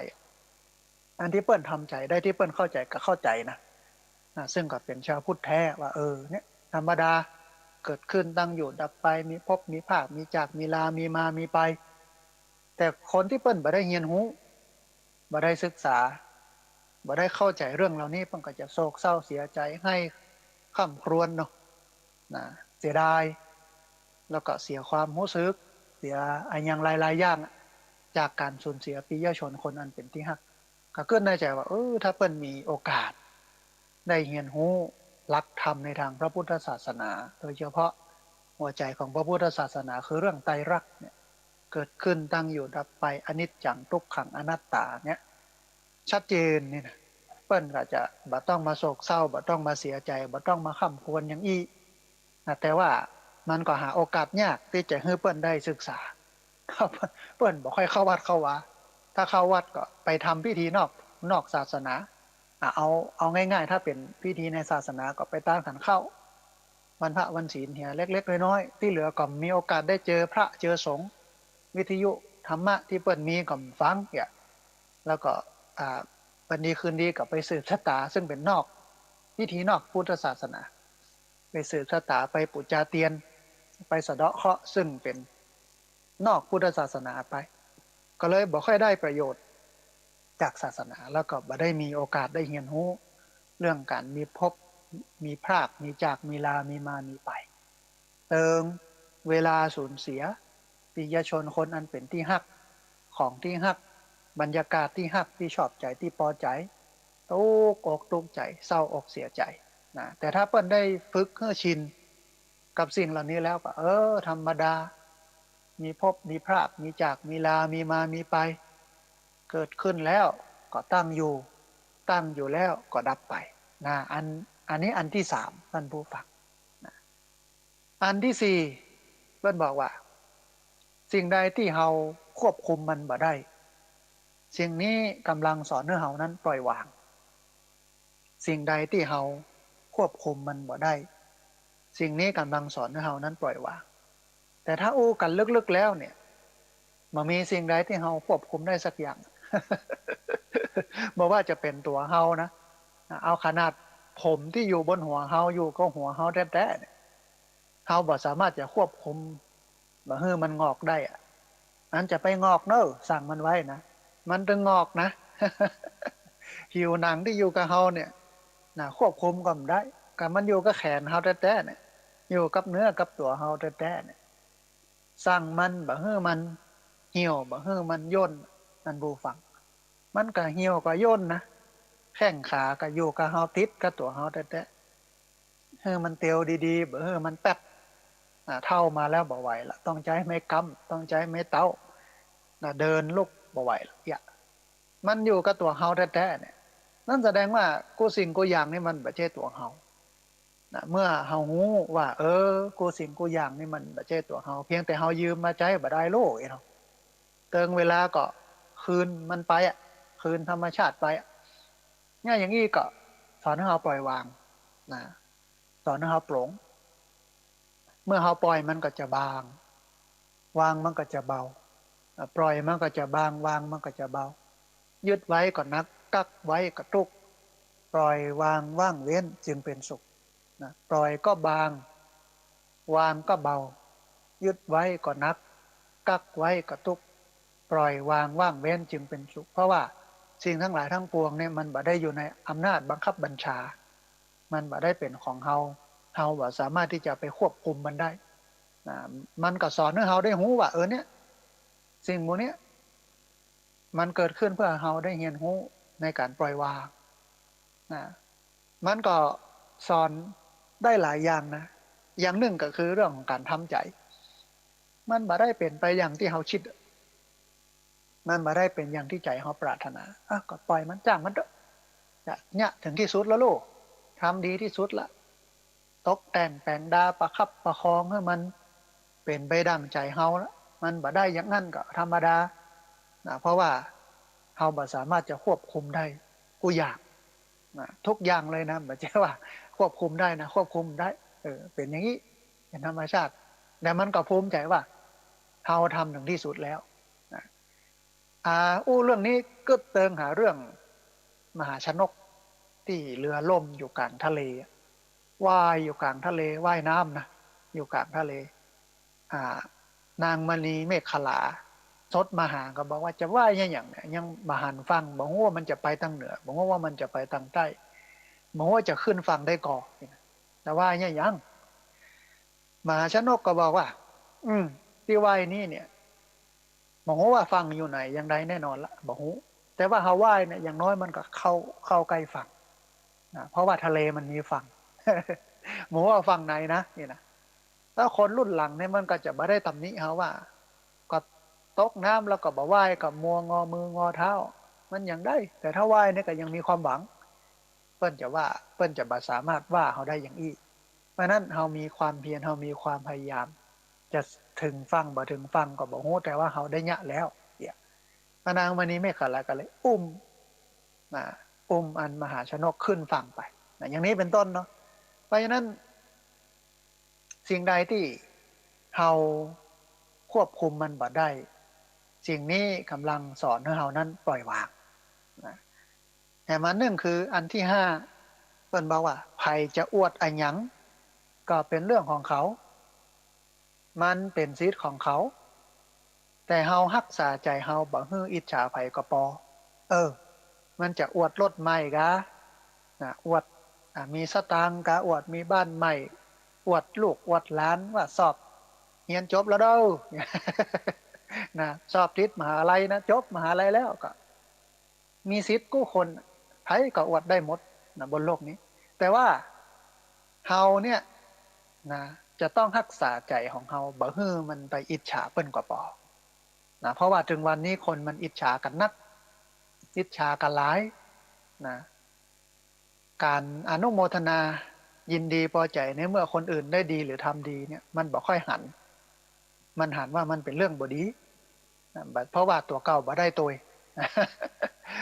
Speaker 1: อันที่เปิ้นทำใจได้ที่เปิ้นเข้าใจก็เข้าใจนะซึ่งก็เป็นชาวพุทธแท้ว่าเนี่ยธรรมดาเกิดขึ้นตั้งอยู่ดับไปมีภพมีภาคมีจากมีลามีมามีไปแต่คนที่เปิ้นบ่ได้เรียนรู้บ่ได้ศึกษาบ่ได้เข้าใจเรื่องเหล่านี้เปิ้นก็จะโศกเศร้าเสียใจให้คร่ำครวญเนาะนะเสียดายแล้วก็เสียความรู้สึกเสียอันยังหลายๆอย่างจากการสูญเสียปิยชนคนอันเป็นที่ฮักก็เกิดในใจว่าถ้าเปิ้นมีโอกาสได้เรียนรู้หลักธรรมในทางพระพุทธศาสนาโดยเฉพาะหัวใจของพระพุทธศาสนาคือเรื่องไตรลักษณ์เนี่ยเกิดขึ้นตั้งอยู่ดับไปอนิจจังทุกขังอนัตตาเนี่ยชัดเจนนี่นะเปิ้นก็จะบ่ต้องมาโศกเศร้าบ่ต้องมาเสียใจบ่ต้องมาคร่ำครวญอย่างอี้นะแต่ว่ามันก็หาโอกาสยากที่จะให้เปิ้นได้ศึกษาครับเปิ้นบ่ค่อยเข้าวัดเข้าวาถ้าเข้าวัดก็ไปทำพิธีนอกศาสนาเอาง่ายๆถ้าเป็นพิธีในศาสนาก็ไปตั้งขันเข้าวันพระวันศีลเหียเล็กๆน้อยๆที่เหลือก็มีโอกาสได้เจอพระเจอสงฆ์วิทยุธรรมะที่เปิ้นมีก็ฟังเนี่ยแล้วก็วันดีคืนดีก็ไปสืบชะตาซึ่งเป็นนอกพิธีนอกพุทธศาสนาไปสืบชะตาไปปุจจาเตียนไปสะเดาะเคราะห์ซึ่งเป็นนอกพุทธศาสนาไปก็เลยบ่ค่อยได้ประโยชน์จากศาสนาแล้วก็บ่ได้มีโอกาสได้เรียนรู้เรื่องการมีภพมีพรากมีจากมีลามีมามีไปเติงเวลาสูญเสียปิยชนคนอันเป็นที่ฮักของที่ฮักบรรยากาศที่ฮักที่ชอบใจที่พอใจตุกอกตุกใจเศร้าอกเสียใจนะแต่ถ้าเปิ้นได้ฝึกให้ชินกับสิ่งเหล่านี้แล้วก็ธรรมดามีภพมีพรากมีจากมีลามีมามีไปเกิดขึ้นแล้วก็ตั้งอยู่แล้วก็ดับไปนะอันนี้อันที่สามท่านผู้ฟังนะอันที่สี่เปิ้นบอกว่าสิ่งใดที่เฮาควบคุมมันบ่ได้สิ่งนี้กำลังสอนให้เฮานั้นปล่อยวางสิ่งใดที่เฮาควบคุมมันบ่ได้สิ่งนี้กำลังสอนให้เฮานั้นปล่อยวางแต่ถ้าอู้กันลึกๆแล้วเนี่ยมันมีสิ่งใดที่เฮาควบคุมได้สักอย่าง บ่ว่าจะเป็นตัวเฮานะเอาขนาดผมที่อยู่บนหัวเฮาอยู่ก็หัวเฮาแท้ๆเนี่ยเฮาบ่สามารถจะควบคุมบ่ให้มันงอกได้อะอันจะไปงอกเนอะสั่งมันไว้นะมันจะงอกนะ ผิวหนังที่อยู่กับเฮาเนี่ยควบคุมก็ไม่ได้ก็มันอยู่กับแขนเฮาแท้ๆเนี่ยอยู่กับเนื้อกับตัวเฮาแท้ๆเนี่ยสั่งมันบ่ให้มันเหี่ยวบ่ให้มันย่นนั่นบูฟังมันก็เหี่ยวก็ย่นนะแข้งขาก็อยู่กับเฮาติดกับตัวเฮาแท้ๆให้มันเตียวดีๆบ่ให้มันแป๊บเท่ามาแล้วบ่ไหวละต้องใช้ไม้กำต้องใช้ไม้เต้าเดินลุกบ่ไหวละอย่ามันอยู่กับตัวเฮาแท้ๆเนี่ยนั่นแสดงว่ากูสิ่งกูอย่างนี่มันบ่ใช่ตัวเฮาเมื่อเฮาฮู้ว่ากูสิ่งกูอย่างนี่มันบ่ใช่ตัวเฮาเพียงแต่เฮายืมมาใช้บ่ได้โลกเนาะเติงเวลาก็คืนมันไปคืนธรรมชาติไปเนี่ยอย่างนี้ก็สอนให้เฮาปล่อยวางนะสอนให้เฮาปลงเมื่อเฮาปล่อยมันก็จะบางวางมันก็จะเบาปล่อยมันก็จะบางวางมันก็จะเบายึดไว้ก็นักกักไว้ก็ทุกข์ปล่อยวางว่างเว้นจึงเป็นสุขนะปล่อยก็บางวางก็เบายึดไว้ก็นักกักไว้ก็ทุกข์ปล่อยวางว่างเว้นจึงเป็นสุขเพราะว่าสิ่งทั้งหลายทั้งปวงเนี่ยมันบ่ได้อยู่ในอำนาจบังคับบัญชามันบ่ได้เป็นของเฮาบ่สามารถที่จะไปควบคุมมันได้นะมันก็สอนให้เฮาได้รู้ว่าเนี่ยสิ่งพวกนี้มันเกิดขึ้นเพื่อเฮาได้เรียนรู้ในการปล่อยวางนะมันก็สอนได้หลายอย่างนะอย่างหนึ่งก็คือเรื่องของการทำใจมันบ่ได้เป็นไปอย่างที่เฮาคิดมันบ่ได้เป็นอย่างที่ใจเฮาปรารถนาก็ปล่อยมันจ้างมันเถอะเนี่ยถึงที่สุดแล้วลูกทำดีที่สุดละตกแต่งแต่งดาประคับประคองให้มันเป็นไปดั่งใจเฮาแล้วมันบ่ได้อย่างนั้นก็ธรรมดาเพราะว่าเฮาบ่สามารถจะควบคุมได้กูอยากทุกอย่างเลยนะไม่ใช่ว่าควบคุมได้นะควบคุมได้เป็นอย่างนี้เป็นธรรมชาติแต่มันก็ภูมิใจว่าเฮาทำถึงที่สุดแล้วนะอู้เรื่องนี้ก็เติงหาเรื่อง มหาชนกที่เรือล่มอยู่กลางทะเลว่ายอยู่กลางทะเลว่ายน้ำนะอยู่กลางทะเลอ่านางมณีเมฆขลาสดมาหาก็บอกว่าจะว่ายอย่างเนี่ยยังมาหันฟังบอกว่ามันจะไปทางเหนือบอกว่ามันจะไปทางใต้บอกว่าจะขึ้นฝั่งได้ก่อนแต่ว่าเนี่ยยังมหาชนกก็บอกว่าที่ว่ายนี่เนี่ยบอกว่าฟังอยู่ไหนยังไดแน่นอนละบอกแต่ว่าฮาวายเนี่ยอย่างน้อยมันก็เข้าใกล้ฝั่งนะเพราะว่าทะเลมันมีฝั่งหมูว่าฝั่งไหนนะนี่นะถ้าคนรุ่นหลังเนี่ยมันก็จะไม่ได้ตำหนิเขาว่าก็ตกน้ำแล้วก็บ่ว่ายกับมัวงอมืองอเท้ามันยังได้แต่ถ้าว่ายเนี่ยก็ยังมีความหวังเปิ้นจะว่าเปิ้นจะบ่สามารถว่าเขาได้อย่างอี้เพราะนั้นเขามีความเพียรเขามีความพยายามจะถึงฟังบ่ถึงฟังก็บ่ฮู้แต่ว่าเขาได้ยะแล้วเนี่ยพระนางมณีเมฆขลาก็เลยนะอันมหาชนกขึ้นฝั่งไปนะอย่างนี้เป็นต้นเนาะเพราะฉะนั้นสิ่งใดที่เราควบคุมมันบ่ได้สิ่งนี้กำลังสอนให้เรานั้นปล่อยวางนะแต่มันหนึ่งคืออันที่ห้าเพิ่นบอกว่าใครจะอวดอันหยังก็เป็นเรื่องของเขามันเป็นสิทธิ์ของเขาแต่เฮารักษาใจเฮาบ่ฮื้ออิจฉาไผก็ปอเออมันจะอวดรถใหม่กะนะอวดมีสตางค์กะอวดมีบ้านใหม่อวดลูกอวดหลานว่าสอบเรียนจบแล้วเด้อนะสอบติดมหาลัยนะจบมหาลัยแล้วก็มีสิทธิ์กู้คนไผก็อวดได้หมดนะบนโลกนี้แต่ว่าเฮาเนี่ยนะจะต้องรักษาใจของเฮาบ่ฮื้อมันไปอิจฉาเปิ้นกว่าปอนะเพราะว่าถึงวันนี้คนมันอิจฉากันนักอิจฉากันหลายนะการอนุโมทนายินดีพอใจในเมื่อคนอื่นได้ดีหรือทำดีเนี่ยมันบ่ค่อยหันมันหันว่ามันเป็นเรื่องบ่ดีนะเพราะว่าตัวเก่าบ่ได้ตัว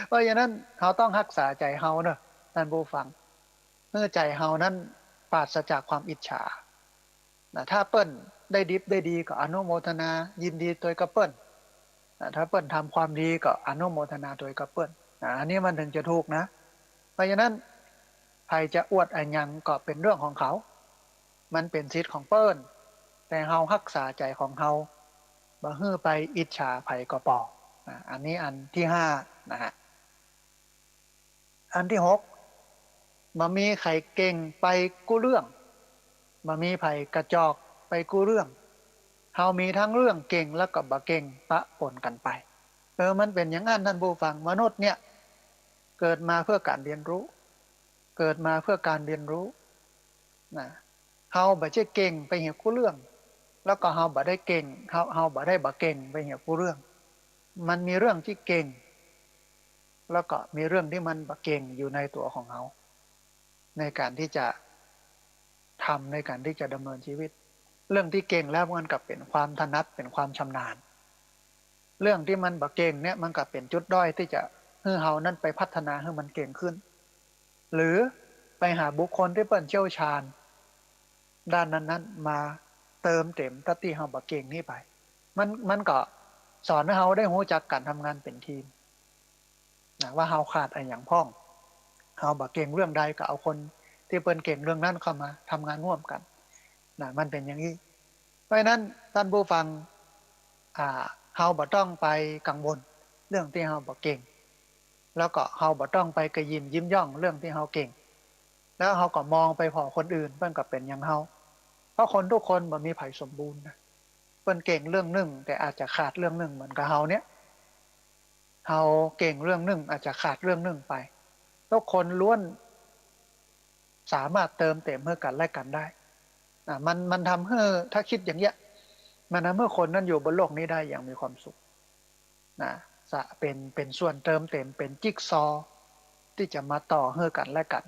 Speaker 1: เพราะฉะนั้นเราต้องรักษาใจเฮาเนอะท่านผู้ฟังเมื่อใจเฮานั้นปราศจากความอิจฉานะถ้าเปิ้นได้ดิบได้ดีก็อนุโมทนายินดีตัวกับเปิ้นนะถ้าเปิ้นทำความดีก็อนุโมทนาตัวกับเปิ้นนะอันนี้มันถึงจะถูกนะเพราะฉะนั้นใครจะอวดอันยังก็เป็นเรื่องของเขามันเป็นสิทธิ์ของเปิ้นแต่เฮารักษาใจของเฮาบ่ฮื้อไปอิจฉาไผก็ปออันนี้อันที่ห้านะฮะอันที่หกบ่มีไข่เก่งไปกู้เรื่องบ่มีไผกระจอกไปกู้เรื่องเฮามีทั้งเรื่องเก่งแล้วก็บ่เก่งปะปนกันไปมันเป็นอย่างนั้นท่านผู้ฟังมนุษย์เนี่ยเกิดมาเพื่อการเรียนรู้เกิดมาเพื่อการเรียนรู้นะเฮาบ่ใช่เก่งไปเหี่ยวกู้เรื่องแล้วก็เฮาบ่ได้เก่งเฮาบ่ได้บ่เก่งไปเหี่ยวกู้เรื่องมันมีเรื่องที่เก่งแล้วก็มีเรื่องที่มันบ่เก่งอยู่ในตัวของเฮาในการที่จะทำในการที่จะดำเนินชีวิตเรื่องที่เก่งแล้วมันก็เป็นความถนัดเป็นความชำนาญเรื่องที่มันบ่เก่งเนี่ยมันก็เป็นจุดด้อยที่จะให้เฮานั้นไปพัฒนาให้มันเก่งขึ้นหรือไปหาบุคคลที่เปิ้นเชี่ยวชาญด้านนั้นๆมาเติมเต็มตัที่เฮาบ่เก่งนี่ไปมันก็สอนให้เฮาได้รู้จักการทำงานเป็นทีมนะว่าเฮาขาดอะไรอย่างพ้องเฮาบ่เก่งเรื่องใดก็เอาคนที่เปิ้นเก่งเรื่องนั้นเข้ามาทำงานร่วมกันนะมันเป็นอย่างนี้เพราะฉะนั้นท่านผู้ฟังเฮาบ่ต้องไปกังวลเรื่องที่เฮาบ่เก่งแล้วก็เฮาบ่ต้องไปกระยิมยิ้มย่องเรื่องที่เฮาเก่งแล้วเฮาก็มองไปพอคนอื่นเพิ่นก็เป็นอย่างเฮาเพราะคนทุกคนบ่มีไผสมบูรณ์นะเพิ่นเก่งเรื่องหนึ่งแต่อาจจะขาดเรื่องหนึ่งเหมือนกับเฮาเนี่ยเฮาเก่งเรื่องหนึ่งอาจจะขาดเรื่องหนึ่งไปทุกคนล้วนสามารถเติมเต็มเพื่อกันและกันได้มันทำให้ถ้าคิดอย่างเงี้ยมันทำให้คนนั้นอยู่บนโลกนี้ได้อย่างมีความสุขนะจะเป็นส่วนเติมเต็มเป็นจิ๊กซอว์ที่จะมาต่อให้กันและกัน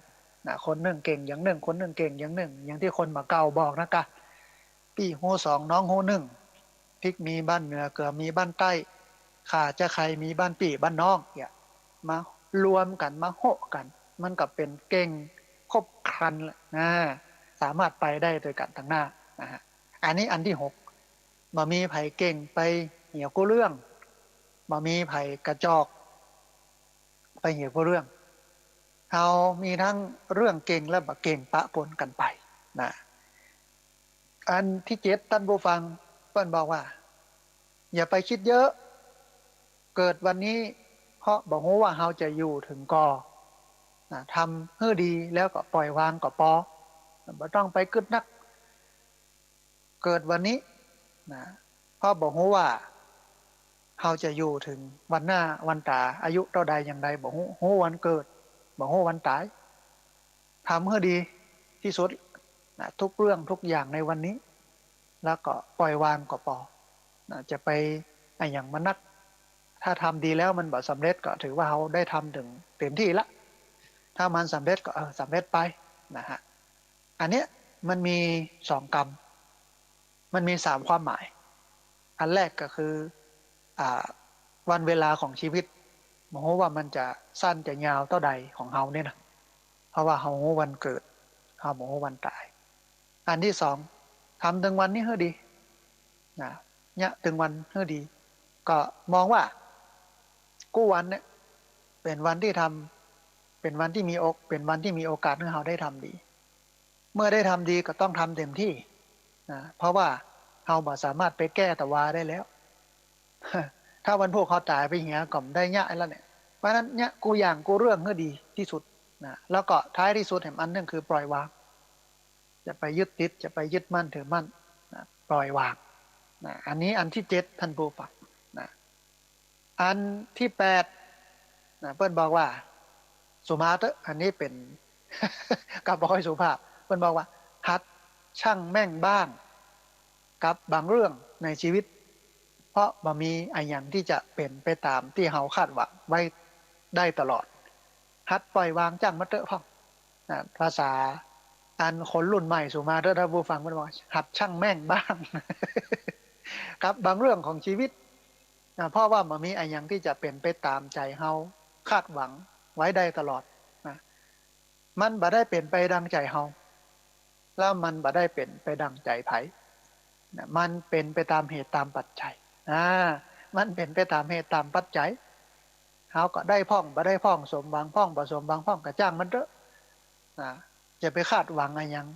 Speaker 1: นะคนหนึ่งเก่งอย่างหนึ่งคนหนึ่งเก่งอย่างหนึ่งอย่างที่คนมาเก่าบอกนะกะพี่โฮสองน้องโฮหนึ่งพริกมีบ้านเหนือเกลือมีบ้านใต้ข่าจะใครมีบ้านปี่บ้านน้องเนี่ยมารวมกันมาโหกันมันก็เป็นเก่งครบครันแหละนะสามารถไปได้โดยกันทั้งหน้านะฮะอันนี้อันที่หกบ่มีไผเก่งไปเหี่ยวกู้เรื่องบ่มีไผกระจอกไปเหี่ยวกู้เรื่อง เรามีทั้งเรื่องเก่งและบ่เก่งปะปนกันไปนะอันที่เจ็ดท่านผู้ฟังเปิ้นบอกว่าอย่าไปคิดเยอะเกิดวันนี้เพราะบอกว่าเราจะอยู่ถึงกอนะทำให้ดีแล้วก็ปล่อยวางก็ปอไม่ต้องไปกึดนักเกิดวันนี้นะเพราะบอกว่าเราจะอยู่ถึงวันหน้าวันตาอายุเท่าใดอย่างใดบอกฮู้วันเกิดบอกฮู้วันตายทำให้ดีที่สุดนะทุกเรื่องทุกอย่างในวันนี้แล้วก็ปล่อยวางก็ปอนะจะไปไอ้อย่างมันนักถ้าทำดีแล้วมันบ่สำเร็จก็ถือว่าเราได้ทำถึงเต็มที่ละถ้ามันสำเร็จก็สำเร็จไปนะฮะอันเนี้ยมันมีสองกรรมมันมีสามความหมายอันแรกก็คืออ่าวันเวลาของชีวิตมองว่ามันจะสั้นจะยาวเท่าใดของเฮาเนี่ยนะเพราะว่าเฮาวันเกิดเฮาโมโหวันตายอันที่สองทำถึงวันนี้ให้ดีนะเนี่ยถึงวันให้ดีก็มองว่ากู้วันเนี่ยเป็นวันที่ทำเป็นวันที่เป็นวันที่มีโอกาสให้เราได้ทำดีเมื่อได้ทำดีก็ต้องทำเต็มที่นะเพราะว่าเราบ่สามารถไปแก้ตะวาได้แล้วถ้าวันพวกเขาตายไปเหี้ยก็ได้ยะแล้วเนี่ยเพราะฉะนั้นเนี่ยกูอย่างกูเรื่องให้ดีที่สุดนะแล้วก็ท้ายที่สุดแห่งอันนึงคือปล่อยวางจะไปยึดติดจะไปยึดมั่นถือมั่นนะปล่อยวางนะอันนี้อันที่เจ็ดท่านผู้ฟังนะอันที่แปดนะเพื่อนบอกว่าสุมาเตอร์อันนี้เป็น กับบอยสุภาพเพื่อนบอกว่าหัดช่างแม่งบ้างกับบางเรื่องในชีวิตเพราะบ่มีไอ้อย่างที่จะเป็นไปตามที่เฮาคาดหวังไว้ได้ตลอดหัดปล่อยวางจ้างมาเตอะพ่อนะภาษาอันคนรุ่นใหม่สุมาเตอร์ถ้าผู้ฟังมันบอกหัดช่างแม่งบ้าง กับบางเรื่องของชีวิตนะเพราะว่ามันมีไอ้อย่างที่จะเป็นไปตามใจเฮาคาดหวังไว้ได้ตลอดนะมันบ่ได้เป็นไปดังใจเฮาแล้วมันบ่ได้เป็นไปดังใจไผนะมันเป็นไปตามเหตุตามปัจจัยอ่ามันเป็นไปตามเหตุตามปัจจัยเฮาก็ได้พ่องบ่ได้พ่องสมหวังพ่องบ่สมหวังพ่องก็จ้างมันเถอะนะจะไปคาดหวังอะไรยัง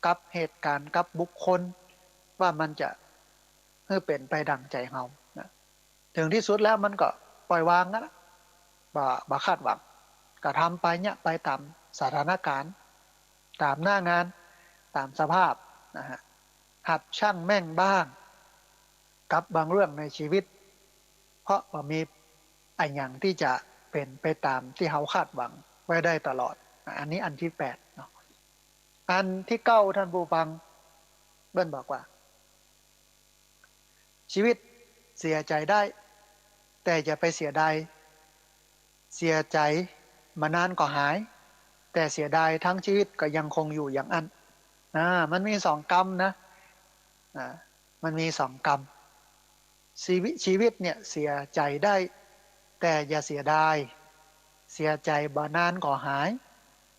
Speaker 1: กับเหตุการณ์กับบุคคลว่ามันจะให้เป็นไปดังใจเฮานะถึงที่สุดแล้วมันก็ปล่อยวางนะบ่คาดหวังก็ทำไปเนี่ยไปตามสถานการณ์ตามหน้างานตามสภาพนะฮะหัดช่างแม่งบ้างกับบางเรื่องในชีวิตเพราะว่ามีไอ้อย่างที่จะเป็นไปตามที่เขาคาดหวังไว้ได้ตลอดอันนี้อันที่แปดเนาะอันที่เก้าท่านผู้ฟังเบิ้ลบอกว่าชีวิตเสียใจได้แต่อย่าไปเสียดายเสียใจมานานก็หายแต่เสียดายทั้งชีวิตก็ยังคงอยู่อย่างนั้นมันมีสองกรรมนะอ่ามันมีสองกรรมชีวิตเนี่ยเสียใจได้แต่อย่าเสียดายเสียใจบานานก็หาย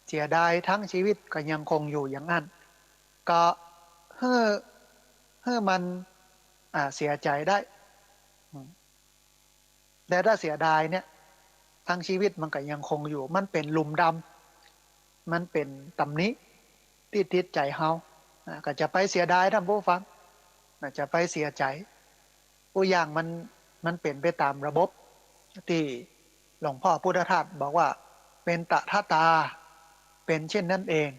Speaker 1: เสียดายทั้งชีวิตก็ยังคงอยู่อย่างนั้นก็เฮ้อเฮ้อมันเสียใจได้แต่ถ้าเสียดายเนี่ยทั้งชีวิตมันก็ยังคงอยู่มันเป็นหลุมดำมันเป็นตำหนิที่ติดใจเฮาก็จะไปเสียดายท่านผู้ฟังจะไปเสียใจผู้อย่างมันเป็นไปตามระบบที่หลวงพ่อพุทธทาสบอกว่าเป็นตถาตาเป็นเช่นนั้นเอง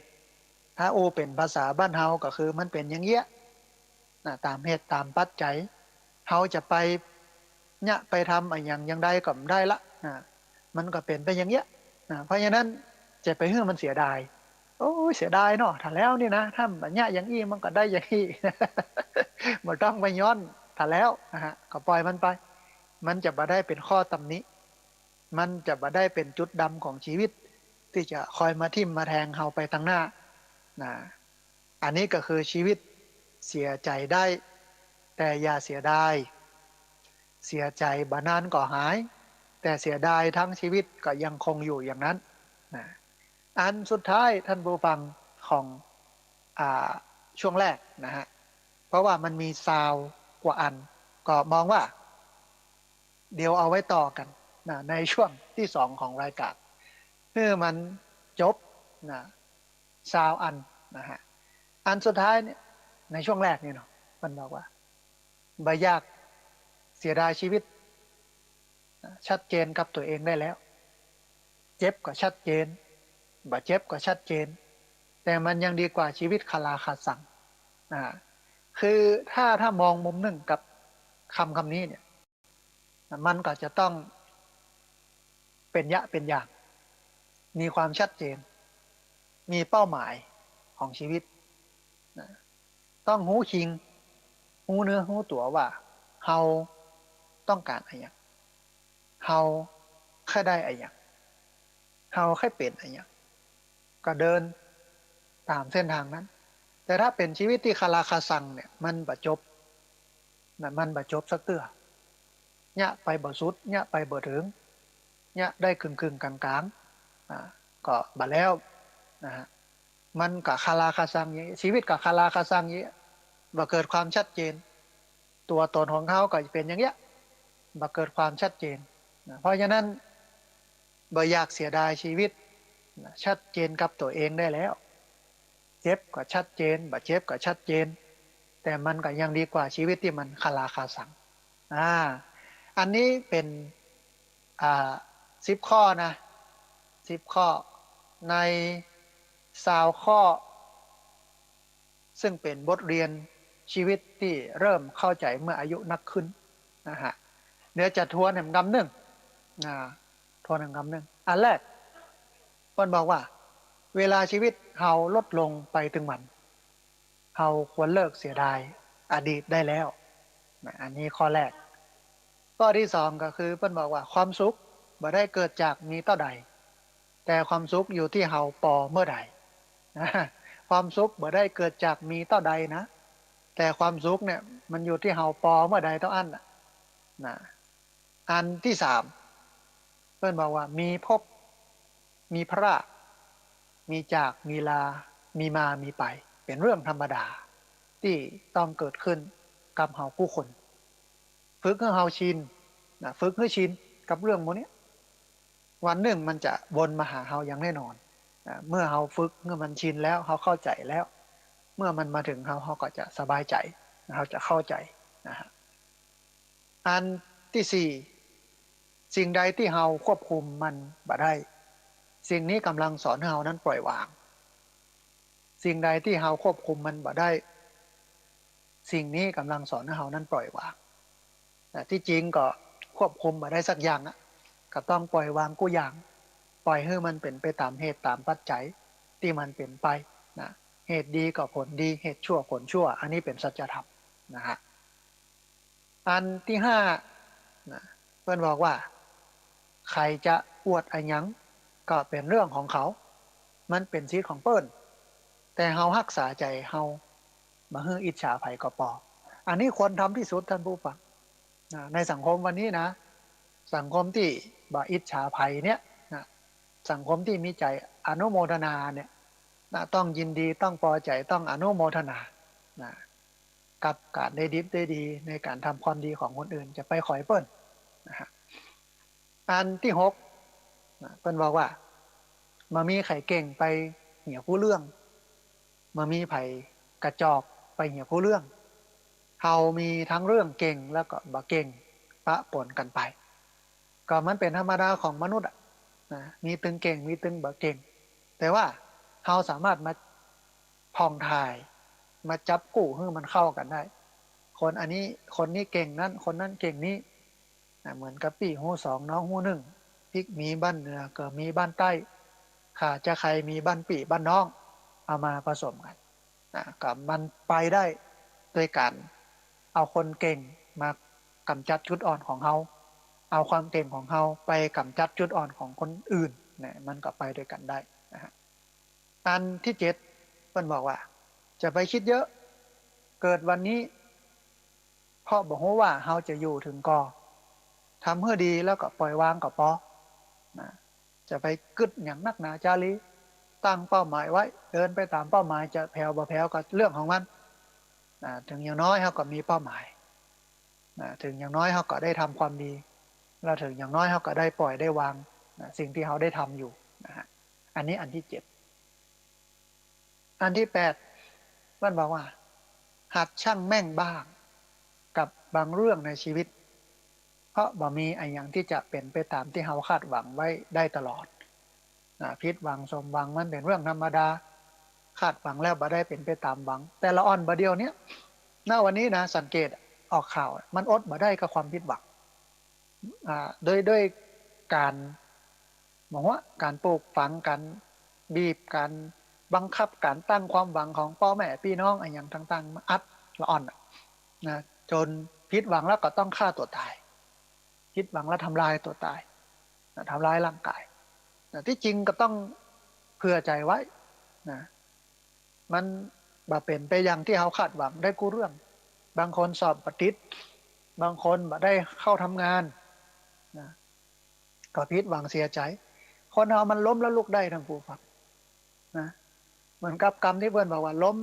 Speaker 1: ถ้าโอเป็นภาษาบ้านเฮาก็คือมันเป็นอย่างเงี้ยตามเหตุตามปัจจัยเฮาจะไปเนี่ยไปทำอย่างใดก็ไม่ได้ละมันก็เป็นไปอย่างเงี้ยเพราะฉะนั้นจะไปเฮือมันเสียดายโอ้ยเสียดายเนาะถ้าแล้วนี่นะถ้าแบบเนี้ยอย่างอี้มันก็ได้อย่างอี้ มันต้องไปย้อนถ้าแล้วนะฮะก็ปล่อยมันไปมันจะมาได้เป็นข้อตำหนิมันจะมาได้เป็นจุดดำของชีวิตที่จะคอยมาทิ่มมาแทงเฮาไปทางหน้านะอันนี้ก็คือชีวิตเสียใจได้แต่อย่าเสียดายเสียใจบานานก็หายแต่เสียดายทั้งชีวิตก็ยังคงอยู่อย่างนั้นนะอันสุดท้ายท่านผู้ฟังของอ่าช่วงแรกนะฮะเพราะว่ามันมีซาวกว่าอันก็มองว่าเดี๋ยวเอาไว้ต่อกันนะในช่วงที่สองของรายการเพื่อมัน จบนะ20 อันนะฮะอันสุดท้ายเนี่ยในช่วงแรกนี่เนาะมันบอกว่าบ่อยากเสียดายชีวิตชัดเจนกับตัวเองได้แล้วเจ็บก็ชัดเจนบ่เจ็บก็ชัดเจนแต่มันยังดีกว่าชีวิตคาราคาซังนะคือถ้ามองมุมหนึ่งกับคำนี้เนี่ยมันก็จะต้องเป็นเป็นอย่างมีความชัดเจนมีเป้าหมายของชีวิตนะต้องหูคิงหูเนื้อหูตัวว่าเฮาต้องการอะไรอย่างเฮาแค่ได้อะไรอย่างเฮาแค่เป็นอะไรอย่างก็เดินตามเส้นทางนั้นแต่ถ้าเป็นชีวิตที่คาราคาซังเนี่ยมันบะจบนะมันบะจบสักเตื้อเนี่ยไปบ่สุดเนี่ยไปบ่ถึงเนี่ยได้ครึ่งกลางๆก็บะแล้วนะฮะมันกับคาราคาซังอย่างนี้ชีวิตกับคาราคาซังอย่างนี้บ่เกิดความชัดเจนตัวตนของเขาก็จะเป็นอย่างเงี้ยบ่เกิดความชัดเจนนะเพราะฉะนั้นบ่อยากเสียดายชีวิตนะชัดเจนกับตัวเองได้แล้วเจ็บก็ชัดเจนบ่เจ็บก็ชัดเจนแต่มันก็ยังดีกว่าชีวิตที่มันคาราคาซังอ่าอันนี้เป็นอ่า10 ข้อนะ10 ข้อใน20 ข้อซึ่งเป็นบทเรียนชีวิตที่เริ่มเข้าใจเมื่ออายุนักขึ้นนะฮะเดี๋ยวจะทวนหนึ่งคำหนึ่งนะทวนหนึ่งคำหนึ่งอันแรกเพิ่นบอกว่าเวลาชีวิตเฮาลดลงไปถึงมันเฮาควรเลิกเสียดายอดีตได้แล้วนะอันนี้ข้อแรกข้อที่สองก็คือเพิ่นบอกว่าความสุขบ่ได้เกิดจากมีเท่าใดแต่ความสุขอยู่ที่เฮาปอเมื่อใดนะความสุขบ่ได้เกิดจากมีเท่าใดนะแต่ความสุขเนี่ยมันอยู่ที่เฮาปอเมื่อใดเท่าอันนะอันที่สามเพื่อนบอกว่ามีพบมีพระมีจากมีลามีมามีไปเป็นเรื่องธรรมดาที่ต้องเกิดขึ้นกับเฮาผู้คนฝึกให้เฮาชินนะฝึกให้ชินกับเรื่องพวกนี้วันหนึ่งมันจะวนมาหาเฮาอย่างแน่นอนเมื่อเฮาฝึกเมื่อมันชินแล้วเฮาเข้าใจแล้วเมื่อมันมาถึงเฮาก็จะสบายใจเฮาจะเข้าใจนะฮะอันที่สี่สิ่งใดที่เฮาควบคุมมันบ่ได้สิ่งนี้กำลังสอนให้เฮานั้นปล่อยวางสิ่งใดที่เฮาควบคุมมันบ่ได้สิ่งนี้กำลังสอนให้เฮานั้นปล่อยวางแต่ที่จริงก็ควบคุมบ่ได้สักอย่างอะก็ต้องปล่อยวางกูอย่างปล่อยให้มันเป็นไปตามเหตุตามปัจจัยที่มันเป็นไปนะเหตุดีก็ผลดีเหตุชั่วผลชั่วอันนี้เป็นสัจธรรมนะฮะอันที่ห้านะเพื่อนบอกว่าใครจะอวดอะไรยังก็เป็นเรื่องของเขามันเป็นชีวิตของเปิ้นแต่เฮารักษาใจเฮาบ่ให้อิจฉาไผก็พออันนี้ควรทำที่สุดท่านผู้ฟังในสังคมวันนี้นะสังคมที่บ่อิจฉาไผเนี่ยนะสังคมที่มีใจอนุโมทนาเนี่ยนะต้องยินดีต้องพอใจต้องอนุโมทนานะกับการได้ดิบได้ดีในการทำความดีของคนอื่นจะไปขอยเปิ้นนะฮะอันที่หกนะเปิ้นบอกว่ามามีไข่เก่งไปเหี่ยผู้เรื่องมามีไผ่กระจอกไปเหี่ยผู้เรื่องเฮามีทั้งเรื่องเก่งแล้วก็บ่เก่งปะปนกันไปก็มันเป็นธรรมดาของมนุษย์อ่ะนะมีตึงเก่งมีตึงบ่เก่งแต่ว่าเฮาสามารถมาผ่องถ่ายมาจับกู้ให้มันเข้ากันได้คนอันนี้คนนี้เก่งนั้นคนนั้นเก่งนี้นะเหมือนกับปี่หูสองน้องหูหนึ่งพริกมีบ้านเหนือก็มีบ้านใต้ข่าจะใครมีบ้านปี่บ้านน้องเอามาผสมกันนะกับมันไปได้โดยการเอาคนเก่งมากำจัดจุดอ่อนของเขาเอาความเก่งของเขาไปกำจัดจุดอ่อนของคนอื่นเนี่ยมันก็ไปด้วยกันได้นะฮะอันที่เจ็ดเพิ่นบอกว่าจะไปคิดเยอะเกิดวันนี้เพราะบอกว่าเราจะอยู่ถึงก่อทำเพื่อดีแล้วก็ปล่อยวางก็พอนะจะไปกึดอย่างนักหนาจารีตั้งเป้าหมายไว้เดินไปตามเป้าหมายจะแผ่วบ่แผ่วก็เรื่องของมันนะถึงอย่างน้อยเขาก็มีเป้าหมายนะถึงอย่างน้อยเขาก็ได้ทำความดีแล้วถึงอย่างน้อยเขาก็ได้ปล่อยได้วางนะสิ่งที่เขาได้ทำอยู่นะฮะ อันนี้อันที่7อันที่8มันบอกว่าหัดช่างแม่งบ้างกับบางเรื่องในชีวิตเพราะบ่มีไอ้อย่างที่จะเป็นไปตามที่เราคาดหวังไว้ได้ตลอดผิดหวังสมหวังมันเป็นเรื่องธรรมดาคาดหวังแล้วบ่ได้เป็นไปตามหวังแต่ละอ่อนบ่เดียวเนี้ยณวันนี้นะสังเกตออกข่าวมันอดบ่ได้กับความผิดหวังด้วยการมองว่าการปลูกฝังการบีบการบังคับการตั้งความหวังของพ่อแม่พี่น้องอะไรอย่างต่างๆมาอัดละอ่อนนะจนผิดหวังแล้วก็ต้องฆ่าตัวตายผิดหวังแล้วทำลายตัวตายทำลายร่างกายที่จริงก็ต้องเผื่อใจไว้นะมันบ่เป็นไปอย่างที่เขาคาดหวังได้กู้เรื่องบางคนสอบบ่ติดบางคนบ่ได้เข้าทำงานนะก็ผิดหวังเสียใจคนเรามันล้มแล้วลุกได้ทั้งผู้ฟังนะเหมือนกับกรรมที่เพื่อนบอกว่าล้ม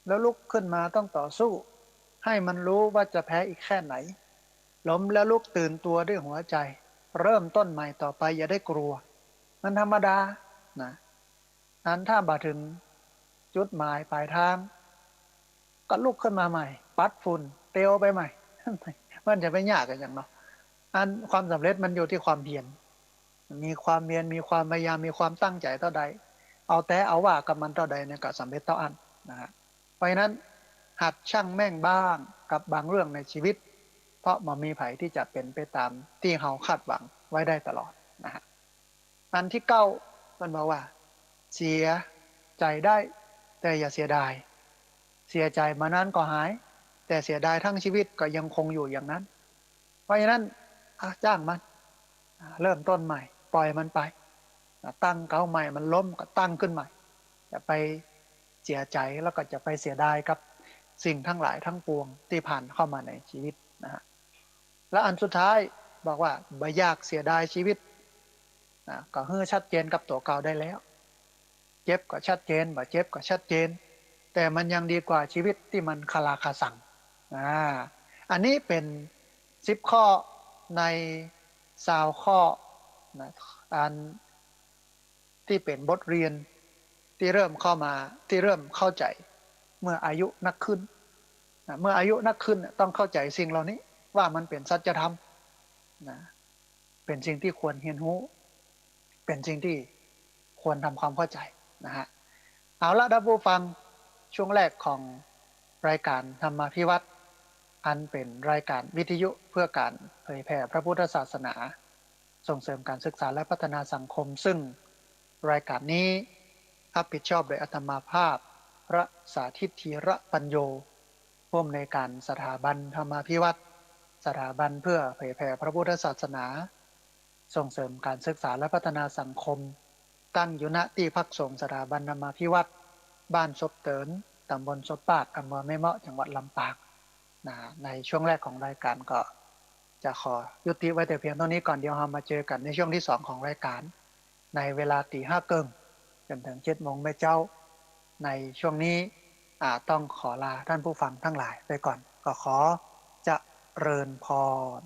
Speaker 1: แล้วลุกขึ้นมาต้องต่อสู้ให้มันรู้ว่าจะแพ้อีกแค่ไหนล้มแล้วลุกตื่นตัวด้วยหัวใจเริ่มต้นใหม่ต่อไปอย่าได้กลัวมันธรรมดานะนั้นถ้าบ่ถึงจุดหมายปลายทางก็ลุกขึ้นมาใหม่ปัดฝุ่นเตียวไปใหม่มันจะไม่ยากกันอย่างเนาะอันความสำเร็จมันอยู่ที่ความเพียรมีความเพียรมีความพยายามมีความตั้งใจเท่าใดเอาแต่เอาว่ากับมันเท่าใดเนี่ยก็สำเร็จเท่าอันนะฮะเพราะฉะนั้นหัดช่างแม่งบ้างกับบางเรื่องในชีวิตเพราะมันมีไผที่จะเป็นไปตามที่เราคาดหวังไว้ได้ตลอดนะฮะอันที่9มันบอกว่าเสียใจได้แต่อย่าเสียดายเสียใจมานั้นก็หายแต่เสียดายทั้งชีวิตก็ยังคงอยู่อย่างนั้นเพราะฉะนั้นจ้างมันเริ่มต้นใหม่ปล่อยมันไปตั้งเก้าใหม่มันล้มก็ตั้งขึ้นใหม่จะไปเสียใจแล้วก็จะไปเสียดายกับสิ่งทั้งหลายทั้งปวงที่ผ่านเข้ามาในชีวิตนะฮะและอันสุดท้ายบอกว่าบ่อยากเสียดายชีวิตก็เฮือชัดเจนกับตัวเก่าได้แล้วเจ็บก็ชัดเจนบ่เจ็บก็ชัดเจนแต่มันยังดีกว่าชีวิตที่มันคาราคาซังอันนี้เป็น10ข้อใน20ข้อนะอันที่เป็นบทเรียนที่เริ่มเข้ามาที่เริ่มเข้าใจเมื่ออายุนักขึ้นเมื่ออายุนักขึ้นต้องเข้าใจสิ่งเหล่านี้ว่ามันเป็นสัจธรรมนะเป็นสิ่งที่ควรเรียนรู้เป็นสิ่งที่ควรทำความเข้าใจนะฮะเอาละท่านผู้ฟังช่วงแรกของรายการธรรมาภิวัตน์อันเป็นรายการวิทยุเพื่อการเผยแผ่พระพุทธศาสนาส่งเสริมการศึกษาและพัฒนาสังคมซึ่งรายการนี้รับผิดชอบโดยอาตมาภาพพระสาธิตธีระปัญโยผู้อำนวยการสถาบันธรรมาภิวัตน์สถาบันเพื่อเผยแผ่พระพุทธศาสนาส่งเสริมการศึกษาและพัฒนาสังคมตั้งอยู่ณที่พักสงฆ์สถาบันธรรมาภิวัตน์บ้านศพเตินตำบลศพปาดอำเภอแม่เมาะจังหวัดลำปางในช่วงแรกของรายการก็จะขอยุติไว้แต่เพียงเท่านี้ก่อนเดี๋ยวเรามาเจอกันในช่วงที่2ของรายการในเวลาตี 5 เกิงจนถึง 7 โมงแม่เจ้าในช่วงนี้ต้องขอลาท่านผู้ฟังทั้งหลายไปก่อนก็ขอเจริญพร